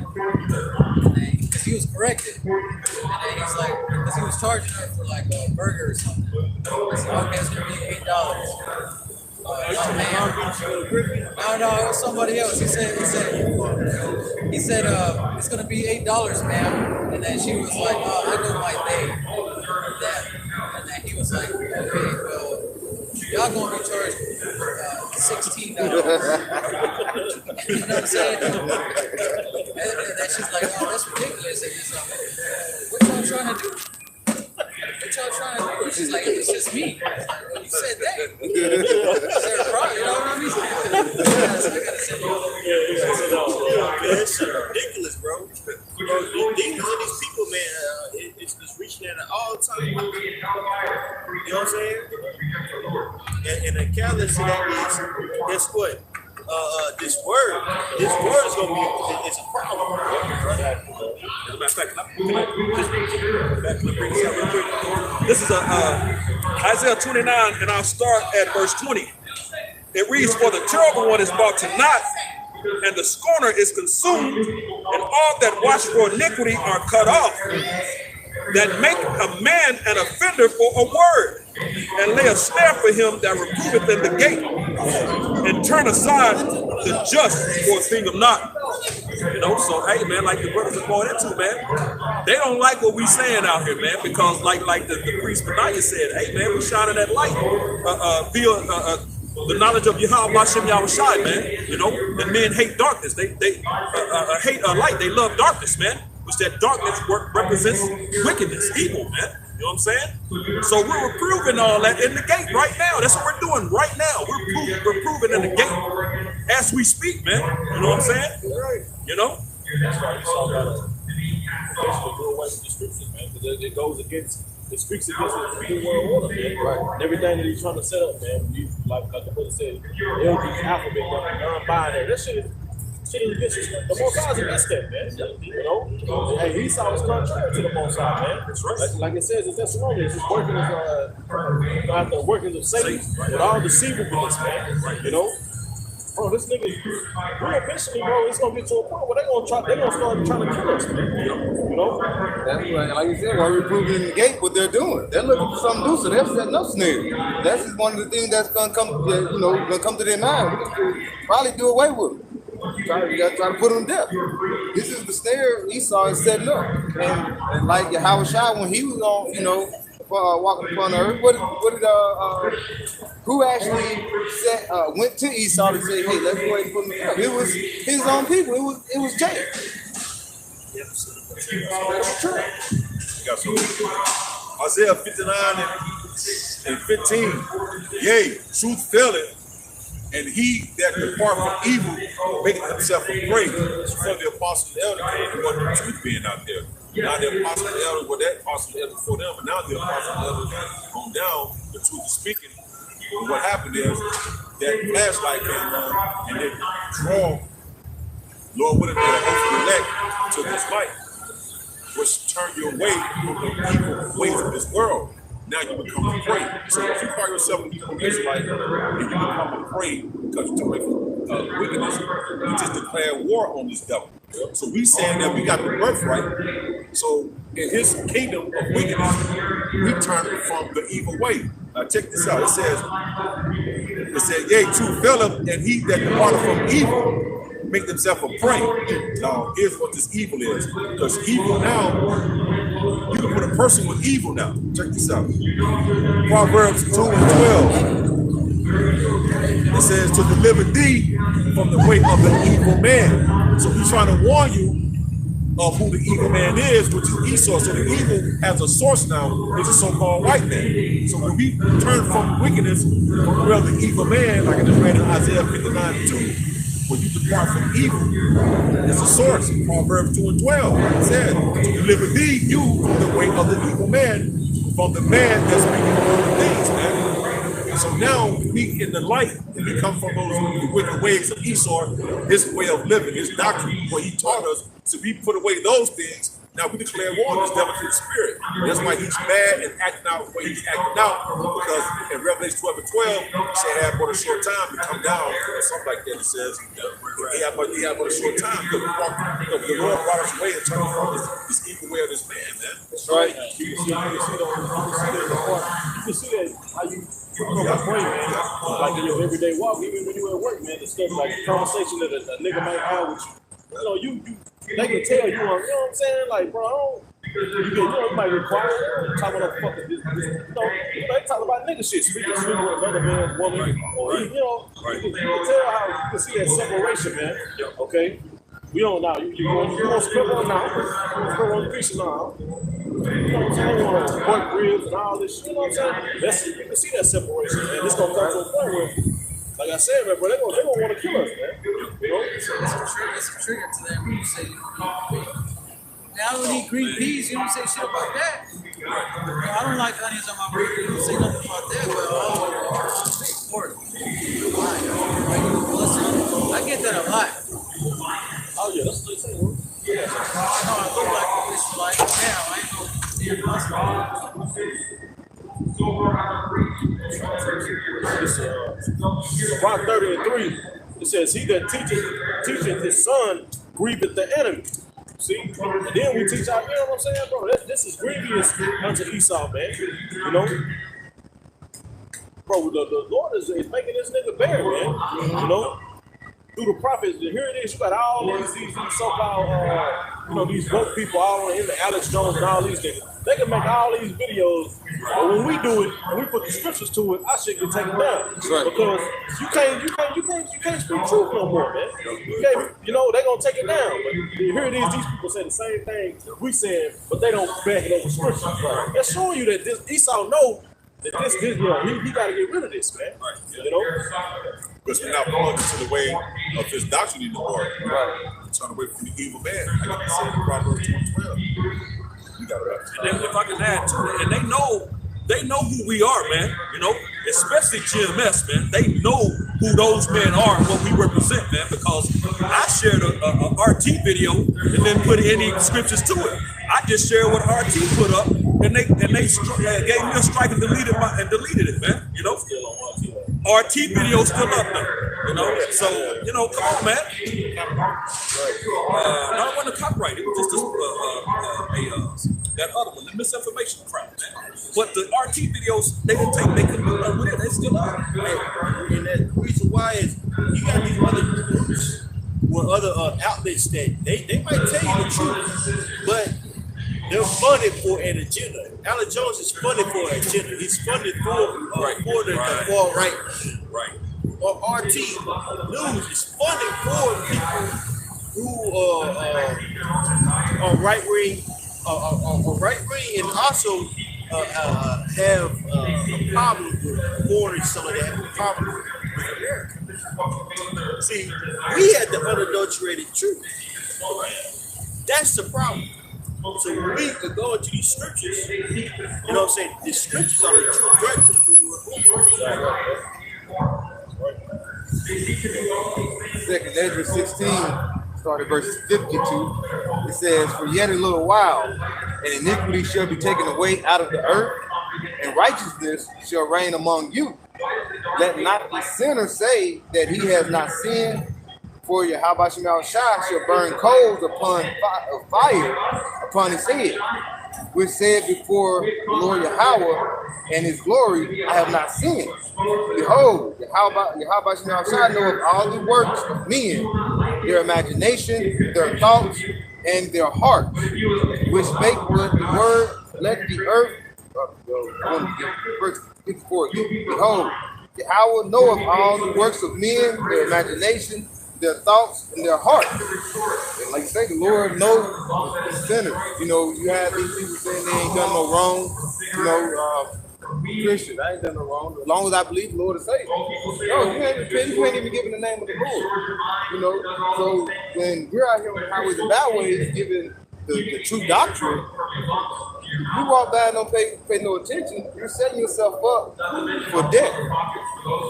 S3: because he was corrected, and then he's like, because he was charging her for like a burger or something. I said, okay, it's gonna be $8. No, it was somebody else. He said, it's gonna be $8, ma'am. And then she was like, oh, I go by they. And then he was like, okay, well, y'all gonna be charged $16. You know what I'm saying? And then she's like, oh, that's ridiculous. And he's like, what y'all trying to do? She's like, it's just me. Well, you said that. Is there a problem? You know what I mean?
S2: That shit ridiculous, bro. These people, man, it's just reaching at an all-time. You know what I'm saying? And the catalyst to that is, guess what? This word is gonna be it's a problem. As a matter of fact,
S6: This is Isaiah 29, and I'll start at verse 20. It reads, for the terrible one is brought to naught, and the scorner is consumed, and all that watch for iniquity are cut off, that make a man an offender for a word, and lay a snare for him that reproveth in the gate, and turn aside the just for a thing of naught. So hey man, like the brothers are going into, man, they don't like what we saying out here, man, because like the priest Benaiah said, hey man, we shining that light via the knowledge of Yahweh Hashem Yahushai, man. And men hate darkness. They hate light. They love darkness, man. Which that darkness represents wickedness, evil, man. You know what I'm saying? So we're proving all that in the gate right now. That's what we're doing right now. We're proving in the gate as we speak, man. You know what I'm saying?
S4: That's why you saw that basically do away with the scriptures, man, because it goes against, it speaks against the new world order, man. Right. And everything that he's trying to set up, man. Like the brother said, LG alphabet, non-binary. That shit is shit is against the Most High's against that, man. You know, hey, Esau is contrary to the Most High, man. That's right. Like it says in Thessalonians, it's working as the workings of Satan with all deceivableness, man. You know. Bro, this nigga, real eventually, bro, it's gonna get to a point where they're gonna start trying to kill us, man. You know?
S5: That's like you said, while we're proving in the gate what they're doing. They're looking for something to do, so they're setting up snares. That's just one of the things that's gonna come, gonna come to their mind. We can probably do away with them. You gotta try to put them to death. This is the snare Esau is setting up. And like Yahweh Shai, when he was on, walking upon the earth, who actually went to Esau to say, hey, let's go ahead and put him up? It was his own people. It was Jacob.
S1: Got some Isaiah 59 and 15. Yea, truth faileth, and he that depart from evil maketh himself a prey. Before the apostle and elder came, there wasn't the truth being out there. Now the apostle and elder, well, that apostle and elder before them, but now the apostle and elder gone down, the truth is speaking. And what happened is that flashlight came on and they draw, Lord, what if they hopefully elect to this light, which turn you away from the evil ways of this world. Now you become a prey. So if you call yourself an Israelite and you become a prey because you took away from wickedness, you just declare war on this devil. So we saying that we got the birthright. So in his kingdom of wickedness, we turn from the evil way. Now check this out. It says, yea, truth faileth, and he that departed from evil make themselves a prey. Now here's what this evil is. Because evil now, you can put a person with evil now. Check this out. Proverbs 2:12. It says to deliver thee from the way of the evil man. So he's trying to warn you of who the evil man is, which is Esau. So the evil has a source now, is a so-called white man. So when we turn from wickedness, from where the evil man, like I just read in Isaiah 59:2, when you depart from evil, it's a source. Proverbs 2:12. It says, to deliver thee, you from the way of the evil man, from the man that's making all the things, man. So now we in the light, and we come from those wicked ways of Esau, his way of living, his doctrine, what he taught us. So we put away those things. Now we declare war on this devil through the spirit. That's why he's mad and acting out the way he's acting out. Because in Revelation 12:12, he said, "Have but a short time to come down," or something like that. It says, "He had but a short time." The Lord brought us away and turned from this evil way of this man.
S5: That's right.
S4: You can see that how you come up pray, man. Like in your everyday walk, even when you at work, man. The stuff like the conversation that a nigga might have with you. They can tell you, you know what I'm saying? Like, bro, you might require talking about fucking this, they talk about nigga shit, speaking with another man's woman, or you can tell how you can see that separation, man. Okay, we don't know. You want to split one now, split one piece now. You know what I'm saying? You want to work ribs and all this shit. You know what I'm saying? You can see that separation, man. It's gonna come to a point where, like I said, man, bro, they're gonna want to kill us, man.
S3: It's a trigger to that when you say, I don't eat green peas, you don't say shit about that. I don't like onions on my burger, you don't say nothing about that, but I say pork. I get that a lot.
S4: Oh, yeah, that's the same one.
S3: Yeah. I look like this, like, damn, I ain't no damn
S4: Rock 30:3, it says, he that teacheth his son grieveth the enemy. See? And then we teach our, you know what I'm saying, bro? This is grievous unto Esau, man. You know? Bro, the Lord is making this nigga bear, man. You know? Through the prophets, here it is, you got all these so-called, these woke people all in the Alex Jones and all these niggas. They can make all these videos, but when we do it, when we put the scriptures to it, our shit get taken down. Right. Because you can't speak truth no more, man. You can't, they gonna take it down. But here it is, these people say the same thing we said, but they don't back it over scripture. Right. That's showing you that this Esau know that he got to get rid of this, man. Right.
S1: Because we're not plugged into the way of his doctrine anymore. Right. Turn away from the evil man. Like I said in Proverbs 2:12.
S6: And if I can add to it, and they know who we are, man. especially GMS, man, they know who those men are and what we represent, man, because I shared a RT video and then put any scriptures to it. I just shared what RT put up, and they gave me a strike and deleted it, man. You know, RT video still up there. You know, so come on, man. Not want to copyright. It was just that other one, the misinformation crap, man. But the RT videos, they can do it with it. They still up.
S2: And the reason why is you got these other groups or other outlets that they might tell you the truth, but they're funded for an agenda. Alan Jones is funded for an agenda. He's funded for the far right.
S6: Right.
S2: Or RT News is funded for people who are right wing, and also have a problem with foreign, some of that have a problem with America. See, we had the unadulterated truth. That's the problem. So when we could go into these scriptures, you know what I'm saying? The scriptures are the true threat to the
S5: Second Ezra 16, starting verse 52. It says, "For yet a little while, and iniquity shall be taken away out of the earth, and righteousness shall reign among you. Let not the sinner say that he has not sinned, for Yahweh Shai shall burn coals upon fire upon his head, which said before the Lord Yahweh and his glory, I have not sinned. Behold, Yahweh Shai knoweth all the works of men, their imagination, their thoughts, and their hearts, which make the word, let the earth, verse 54, behold, Yahweh knoweth all the works of men, their imagination, their thoughts, and their heart. And like you say, the Lord knows the sinners. You know, you have these people saying they ain't done no wrong. You know, Christian, I ain't done no wrong. As long as I believe the Lord is saved. No, you ain't even giving the name of the Lord. You know, so when we're out here on the highways and byways giving the true doctrine, you walk by and don't pay no attention, you're setting yourself up for death.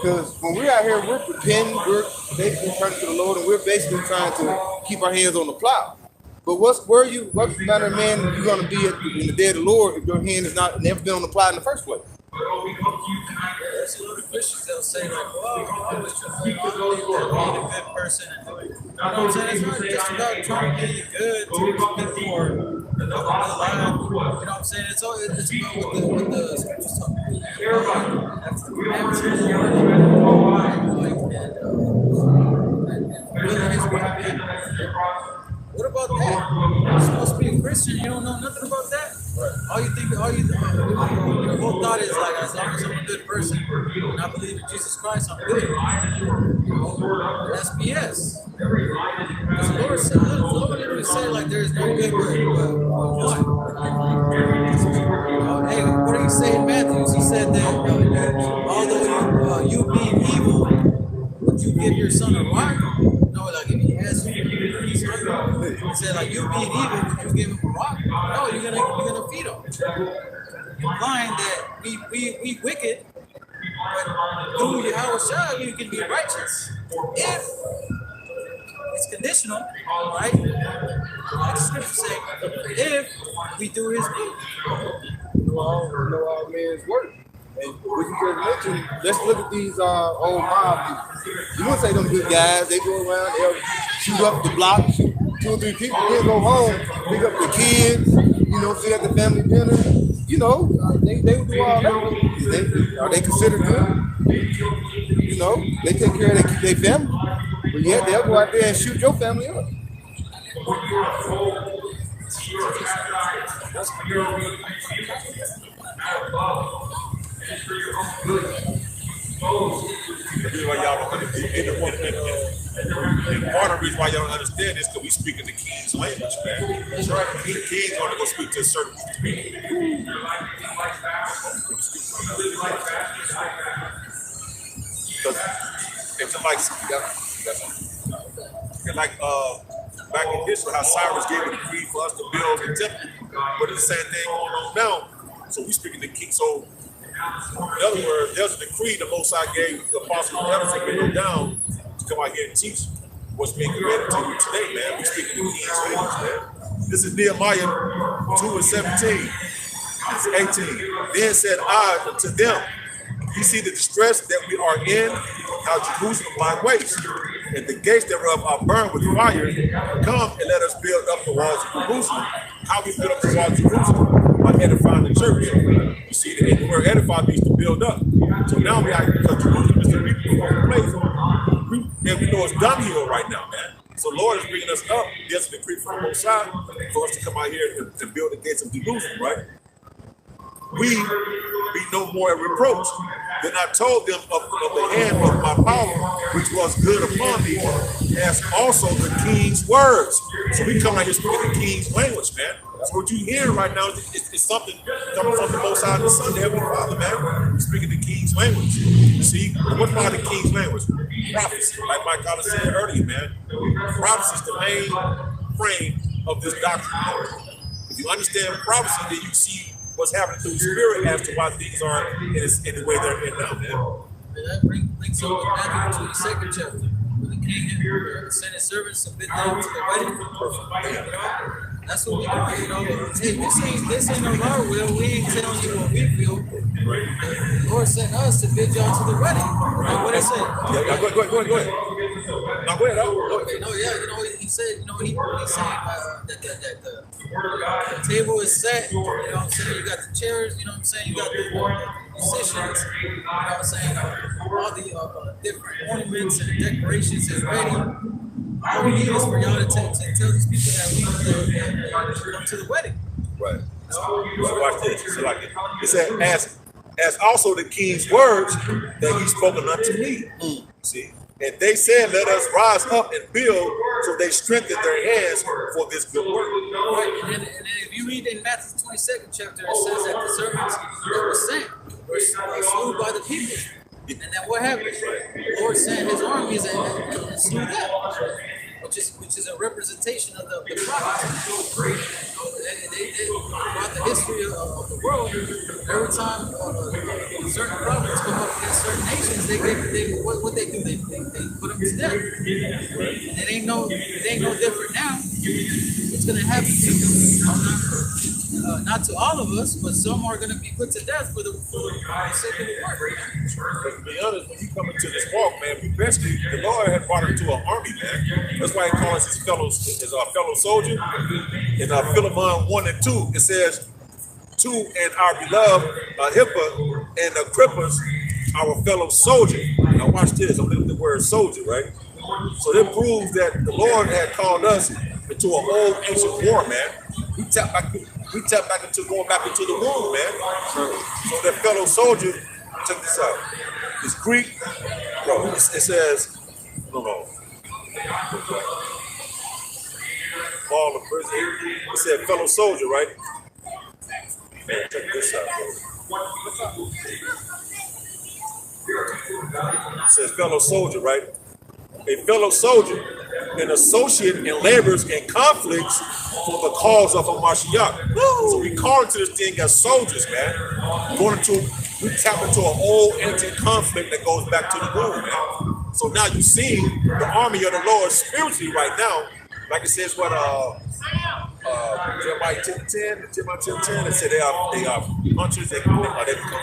S5: Because when we're out here, we're pretending, we're basically turning to the Lord, and we're basically trying to keep our hands on the plow. But what kind of man you're going to be in the day of the Lord if your hand is never been on the plow in the first place?
S3: There's a lot of Christians that'll say like, well, I was just being a good person and doing, you know what I'm saying? It's not just about trying to be good to people or another life. You know what I'm saying? It's about what the scriptures talk about. That's the commandments of the Lord. What about that? You're supposed to be a Christian, you don't know nothing about that? All you think, your whole thought is like, as long as I'm a good person and I believe in Jesus Christ, I'm good. That's BS. Because the Lord literally said, like, there is no good but one. Hey, what did he say in Matthew? He said that although you being evil, would you give your son a rock? No, like if he asks you, he's hungry. He said, like, you being evil, would you give him a rock? No, you're gonna feed him. Implying that we wicked, but through Yahweh Shai, we can be righteous. If it's conditional, right? Like the scripture say, if we do his will.
S5: Know all men's work. And what you just mentioned, let's look at these old mob people. You wouldn't say them good guys, they go around, they'll shoot up the block, shoot 2 or 3 people, then go home, pick up the kids, you know, sit at the family dinner. You know, they would do all that. Are they considered good? You know, they take care of their family. But yet they'll go out there and shoot your family up.
S1: And part of the reason why y'all don't understand this because we speak in the King's language, man. That's right. The King's only gonna speak to a certain group of people. It's like back in history, how Cyrus gave a decree for us to build the temple, but it's the same thing going on now. So we speaking the King. So In other words, there's a decree the Most High gave the apostles and elders to go down to come out here and teach what's being commanded to you today, man. We speaking in King's language, man. This is Nehemiah 2:17. It's 18. Then said I unto them, you see the distress that we are in, how Jerusalem lies waste, and the gates thereof are burned with fire. Come and let us build up the walls of Jerusalem. How we build up the walls of Jerusalem? By edifying the church. You see, the word edify means to build up. So now we are, because Jerusalem is the rebuilt place. And we know it's downhill right now, man. So Lord is bringing us up. There's a decree from the Most High for us to come out here and build the gates of Jerusalem, right? We be no more a reproach. Then I told them of the hand of my power, which was good upon me, as also the king's words. So we come out here speaking the king's language, man. So what you hear right now is something coming from the Most High and the Son, the Heavenly Father, man. We're speaking the king's language. You see, what's part of the king's language? Prophecy, like Mike Collins said earlier, man. Prophecy is the main frame of this doctrine. If you understand prophecy, then you see what's happening through the spirit as to why things are in the way they're in now, man.
S3: That links up with Matthew 22nd chapter, where the king sent his servants to bid them to the wedding. That's what we do. You know, hey, this ain't no our will. We ain't telling you what we feel. The Lord sent us to bid y'all to the wedding. Right? What did it say?
S1: Yeah, go ahead. No, go ahead.
S3: Okay, no, yeah, you know, he said, you know, he's saying that the table is set. You know what I'm saying? You got the chairs. You know what I'm saying? You got the musicians. You know what I'm saying? All the different ornaments and decorations is ready. All we need is for y'all to tell these people that we come to the wedding.
S1: Right. So watch this. So like it said, as also the king's words that he spoken unto me. See? And they said, let us rise up and build, so they strengthened their hands for this good work.
S3: Right, and then if you read in Matthew 22nd chapter, it says that the servants that were sent were slew by the people. And then what happened? The Lord sent his armies and slew them, which is a representation of the prophets. Throughout the history of the world, every time certain prophets come up against certain nations, what they do, they put them to death. And it ain't no different now. It's gonna happen to not to all of us, but some are gonna be put to death for the sake of the work.
S1: But to be honest, when you come into this walk, man, we basically, the Lord had brought him to an army, man. That's why he calls his fellow soldier. In Philemon 1 and 2, it says, to and our beloved Hippa and Agrippas, our fellow soldier. Now watch this, I'm looking at the word soldier, right? So that proves that the Lord had called us into an old ancient war, man. We tap back into going back into the womb, man. So that fellow soldier, check this out. It's Greek, bro. It says, no. Paul of prison. It said fellow soldier, right? Man, check this out, bro. It says fellow soldier, right? A fellow soldier, an associate in labors and conflicts for the cause of Hamashiach. So we call into this thing as soldiers, man. We tap into an old ancient conflict that goes back to the womb, man. So now you see the army of the Lord spiritually right now, like it says what Jeremiah 10:10, it said they are hunters, they become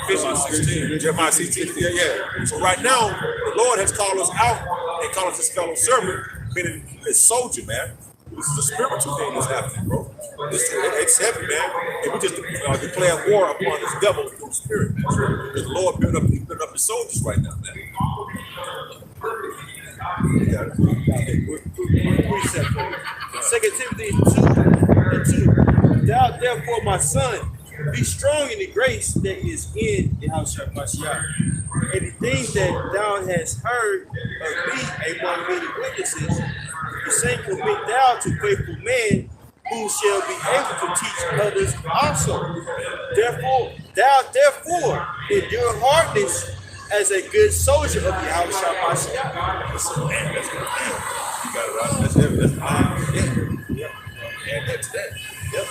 S1: fishers, 16. Jeremiah 16, yeah. So right now, the Lord has called us out and called us his fellow servant, meaning his soldier, man. This is a spiritual thing that's happening, bro. It's heavy, man. And we just declare war upon this devil through the spirit, man. Because the Lord built up his soldiers right now, man.
S4: Second Timothy 2:2. Thou therefore, my son, be strong in the grace that is in Yahushua Mashiach. And the things that thou hast heard of me among many witnesses, the same commit thou to faithful men who shall be able to teach others also. Therefore, endure hardness as a good soldier of Yahushua Mashiach.
S1: Listen, man, that's good. You got it right. That's heavy. That's fine. Yeah. Add that to that. Yep.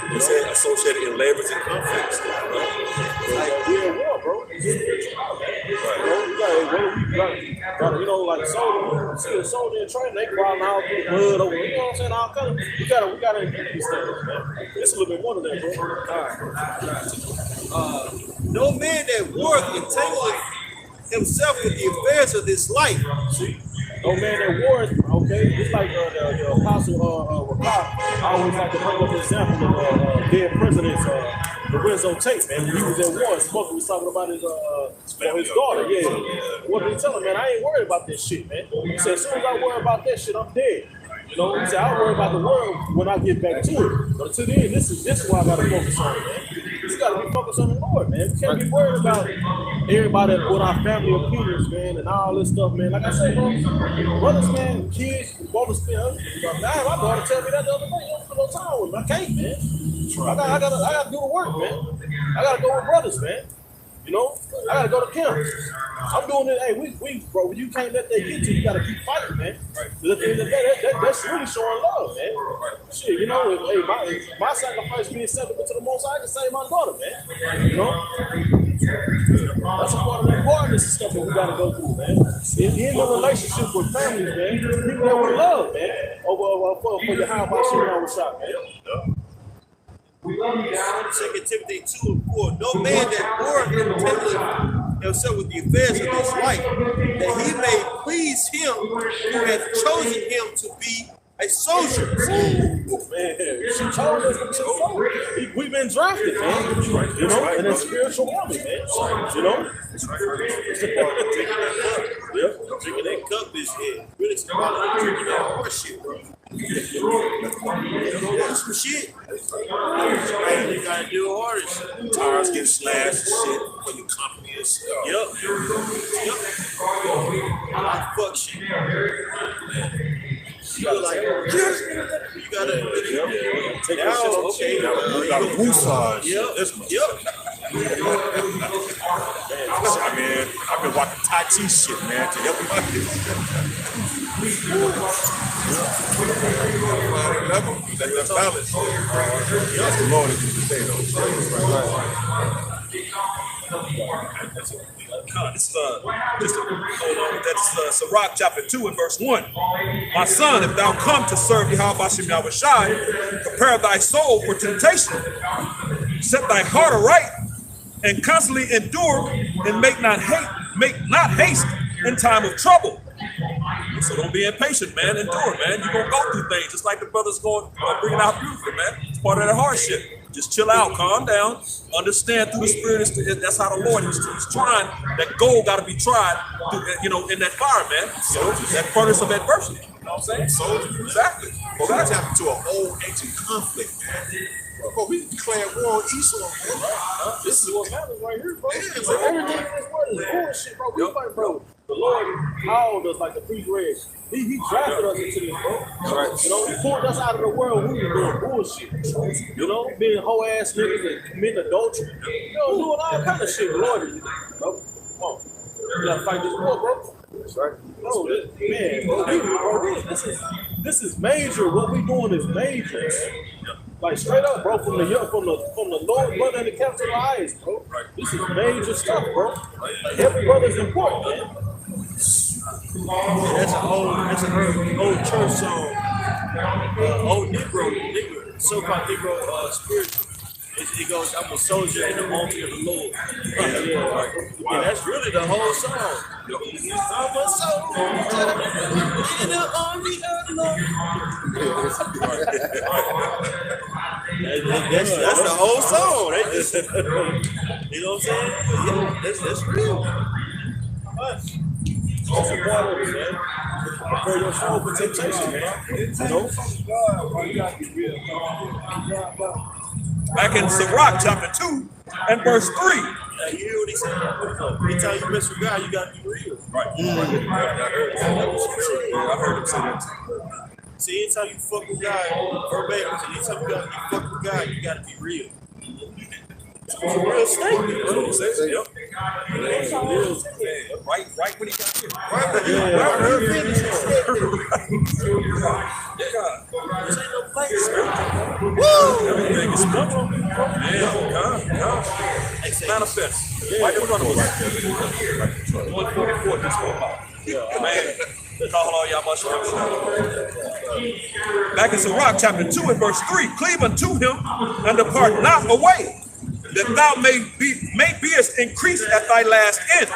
S6: He said associated in labors and conflicts.
S4: Real war, bro. You know, like soldier, see a soldier in training, they crawling out through the mud over. You know what I'm saying? All kind of, we gotta get these things, man. It's a little bit more than that, bro.
S2: No man that warreth entangling himself with the affairs of this life.
S4: See? No man that warreth, okay? It's like the apostle Rakat. I always like to bring up the example of dead presidents, Lorenzo Tate, man. When he was at war, Smokey was talking about his daughter. Yeah. What did he tell him, man? I ain't worried about this shit, man. He said, as soon as I worry about that shit, I'm dead. You know, he said, I'll worry about the world when I get back to it. But until then, this is what I gotta focus on, man. You gotta be focused on the Lord, man. We can't be worried about everybody with our family opinions, man, and all this stuff, man. Like I said, bro, brothers, man, kids, brothers, man, my daughter tell me that the other day, you don't spend no time with me. I can't, man. I gotta do the work, man. I gotta go with brothers, man. You know, I gotta go to camp. I'm doing it. Hey, bro, you can't let that get to you. You gotta keep fighting, man. But at the end of the day, that's really showing love, man. Shit, you know, if my sacrifice being acceptable to the Most High, I can save my daughter, man. You know, that's a part of the importance and stuff that we gotta go through, man. In the relationship with families, man, people that we love, man, for your how about shooting on the shop, man.
S2: We love you guys. 2 Timothy 2:4. No man that warreth entangling himself with the affairs of this life, that he may please him who hath chosen him to be a soldier.
S4: Man, she told us to be a soldier. We've been drafted, man. You know, in a spiritual army, man. You know?
S2: Drinking that cup is really symbolic. Drinking that horse shit, bro. That's some shit. Man, you gotta do hardest.
S1: Tires get slashed and shit for your company and stuff.
S2: Yep. Fuck shit. You gotta
S4: Take
S2: now,
S4: that
S2: okay.
S1: You got a woosah.
S2: Yep.
S1: I mean, I've been watching Tai Chi shit, man, to help my kids. That's balance. That's the Lord that you say,
S6: This is that's Sirach chapter 2 and verse 1. My son, if thou come to serve Yahweh Hashem Yahweh Shai, prepare thy soul for temptation. Set thy heart aright and constantly endure, and make not haste in time of trouble. So don't be impatient, man. Endure, man. You're gonna go through things just like the brothers bringing out beautiful, man. It's part of that hardship. Just chill out, calm down, understand through the Spirit. That's how the Lord is trying. That goal got to be tried, you know, in that fire, man. So that furnace of adversity. You know what I'm saying?
S1: Soldiers,
S6: Exactly.
S1: Well, we tapped into an old ancient conflict, man. Bro, we declared war on Esau, man.
S4: This is what matters right here, bro.
S1: Yeah,
S4: So everything in this world is bullshit, bro. We fight, bro. The Lord called us like the priest read. He drafted us into this, bro. Right. You know, he pulled us out of the world. We were doing bullshit. You know, being hoe ass niggas and committing adultery. You know, doing all kind of shit. The Lord is, bro. Come on. You gotta fight this war, bro. That's right. Bro, this is major. What we doing is major. Like straight up, bro, from the Lord brother and the captain of the eyes, bro. This is major stuff, bro. Like, every brother's important, man.
S2: That's an old church song. Old Negro, so-called Negro spiritual. It goes, I'm a soldier in the army of the Lord. Yeah, that's really the whole song. I'm a soldier in the army of the Lord. That's the whole song. They just, you know what I'm saying? Yeah, that's real.
S4: That's a part of it, man. Prepare your soul for temptation, man. You know?
S6: Back in Sirach chapter 2 and verse 3.
S2: You hear what he said? Anytime you mess with God, you gotta be real.
S6: Right. I heard him say that too.
S2: See, anytime you fuck with God, verbatim, anytime you fuck with God, you gotta be real. It's a real statement.
S6: Yep. Right right when he got here. This ain't no play, everything is spiritual. Man, God. Manifest. Right in front of us. 144 just go by. Man, call all y'all much. Back in Sirach chapter 2 and verse 3, cleave unto him and depart not away, that thou may be increased at thy last end.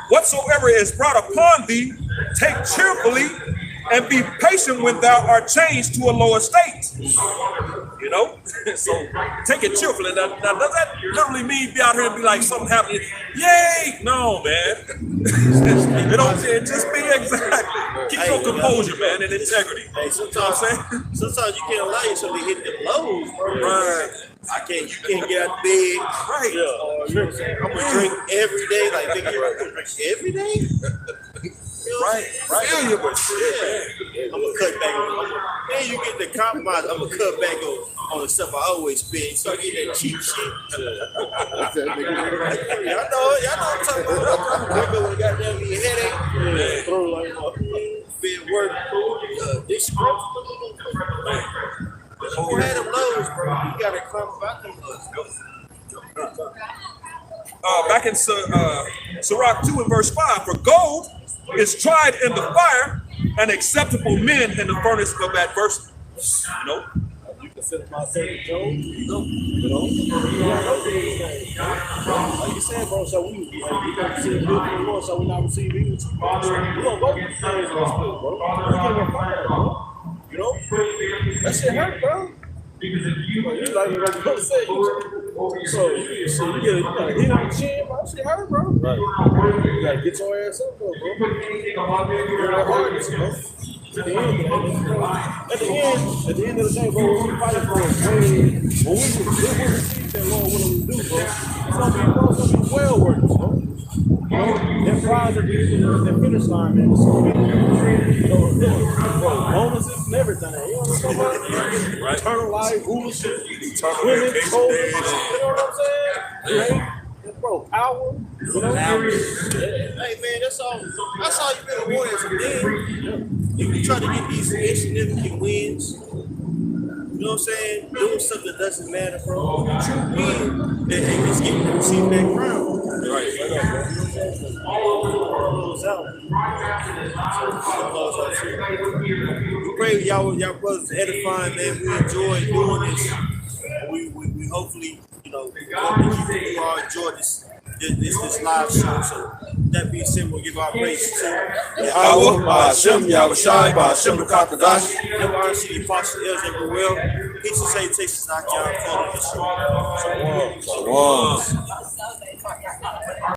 S6: Whatsoever is brought upon thee, take cheerfully, and be patient when thou art changed to a lower state. You know? So take it cheerfully. Now, does that literally mean be out here and be like something happening? Yay! No, man. It don't just be exactly. Keep your composure, man, and integrity.
S2: Hey, sometimes you can't allow yourself to hit the lows, bro.
S6: Right.
S2: You can't get out of bed.
S6: Right.
S2: I'm gonna drink every day. Like, nigga, I'm gonna drink every day.
S6: Right.
S2: I'm gonna cut back on. Then you get the compromise. I'm gonna cut back on the stuff I always spend. So I get that cheap shit. Y'all know what I'm talking about. Wake up when you got that headache. Been work. This scrub. Who had them lows, bro? You gotta come back them lows.
S6: Back in Sirach 2 and verse 5, for gold is tried in the fire, and acceptable men in the furnace of adversity. You know?
S4: You consider myself a Job, like you said, bro. So we don't receive good from the Lord, so we not receive evil. We don't go through things in the spirit, bro. We can't go find that, bro. You know? That shit hurt, bro. Because if you like what I'm going to say, so you gotta hit on the chin, bro. That shit hurt, bro. Right. You gotta get your ass up, bro. At the end of the day, bro, what we fighting for is when we receive that Lord, what do we do, bro? It's gonna be well worth it, bro. You know, that prize at the finish line, man. So, bonuses and everything. You know what I'm talking about? Right. Eternal life, rulership, women, gold, you know what I'm saying? Right? Bro, power. You know? Hey,
S2: man, that's all you've been wanting from them. You try to get these insignificant wins. You know what I'm saying? Doing stuff that doesn't matter, bro. True win that is getting to receive that crown.
S6: Right.
S2: We pray y'all brothers edifying, man. We enjoy doing this. We hopefully, you know, you all enjoy this live show. So that being said, we'll give our praise to
S1: Hashem Yahushai, Hashem Kakadash.
S2: MRC, the Apostle Els everywhere. Peace and salutations, Akian, for the show.
S1: Shalom.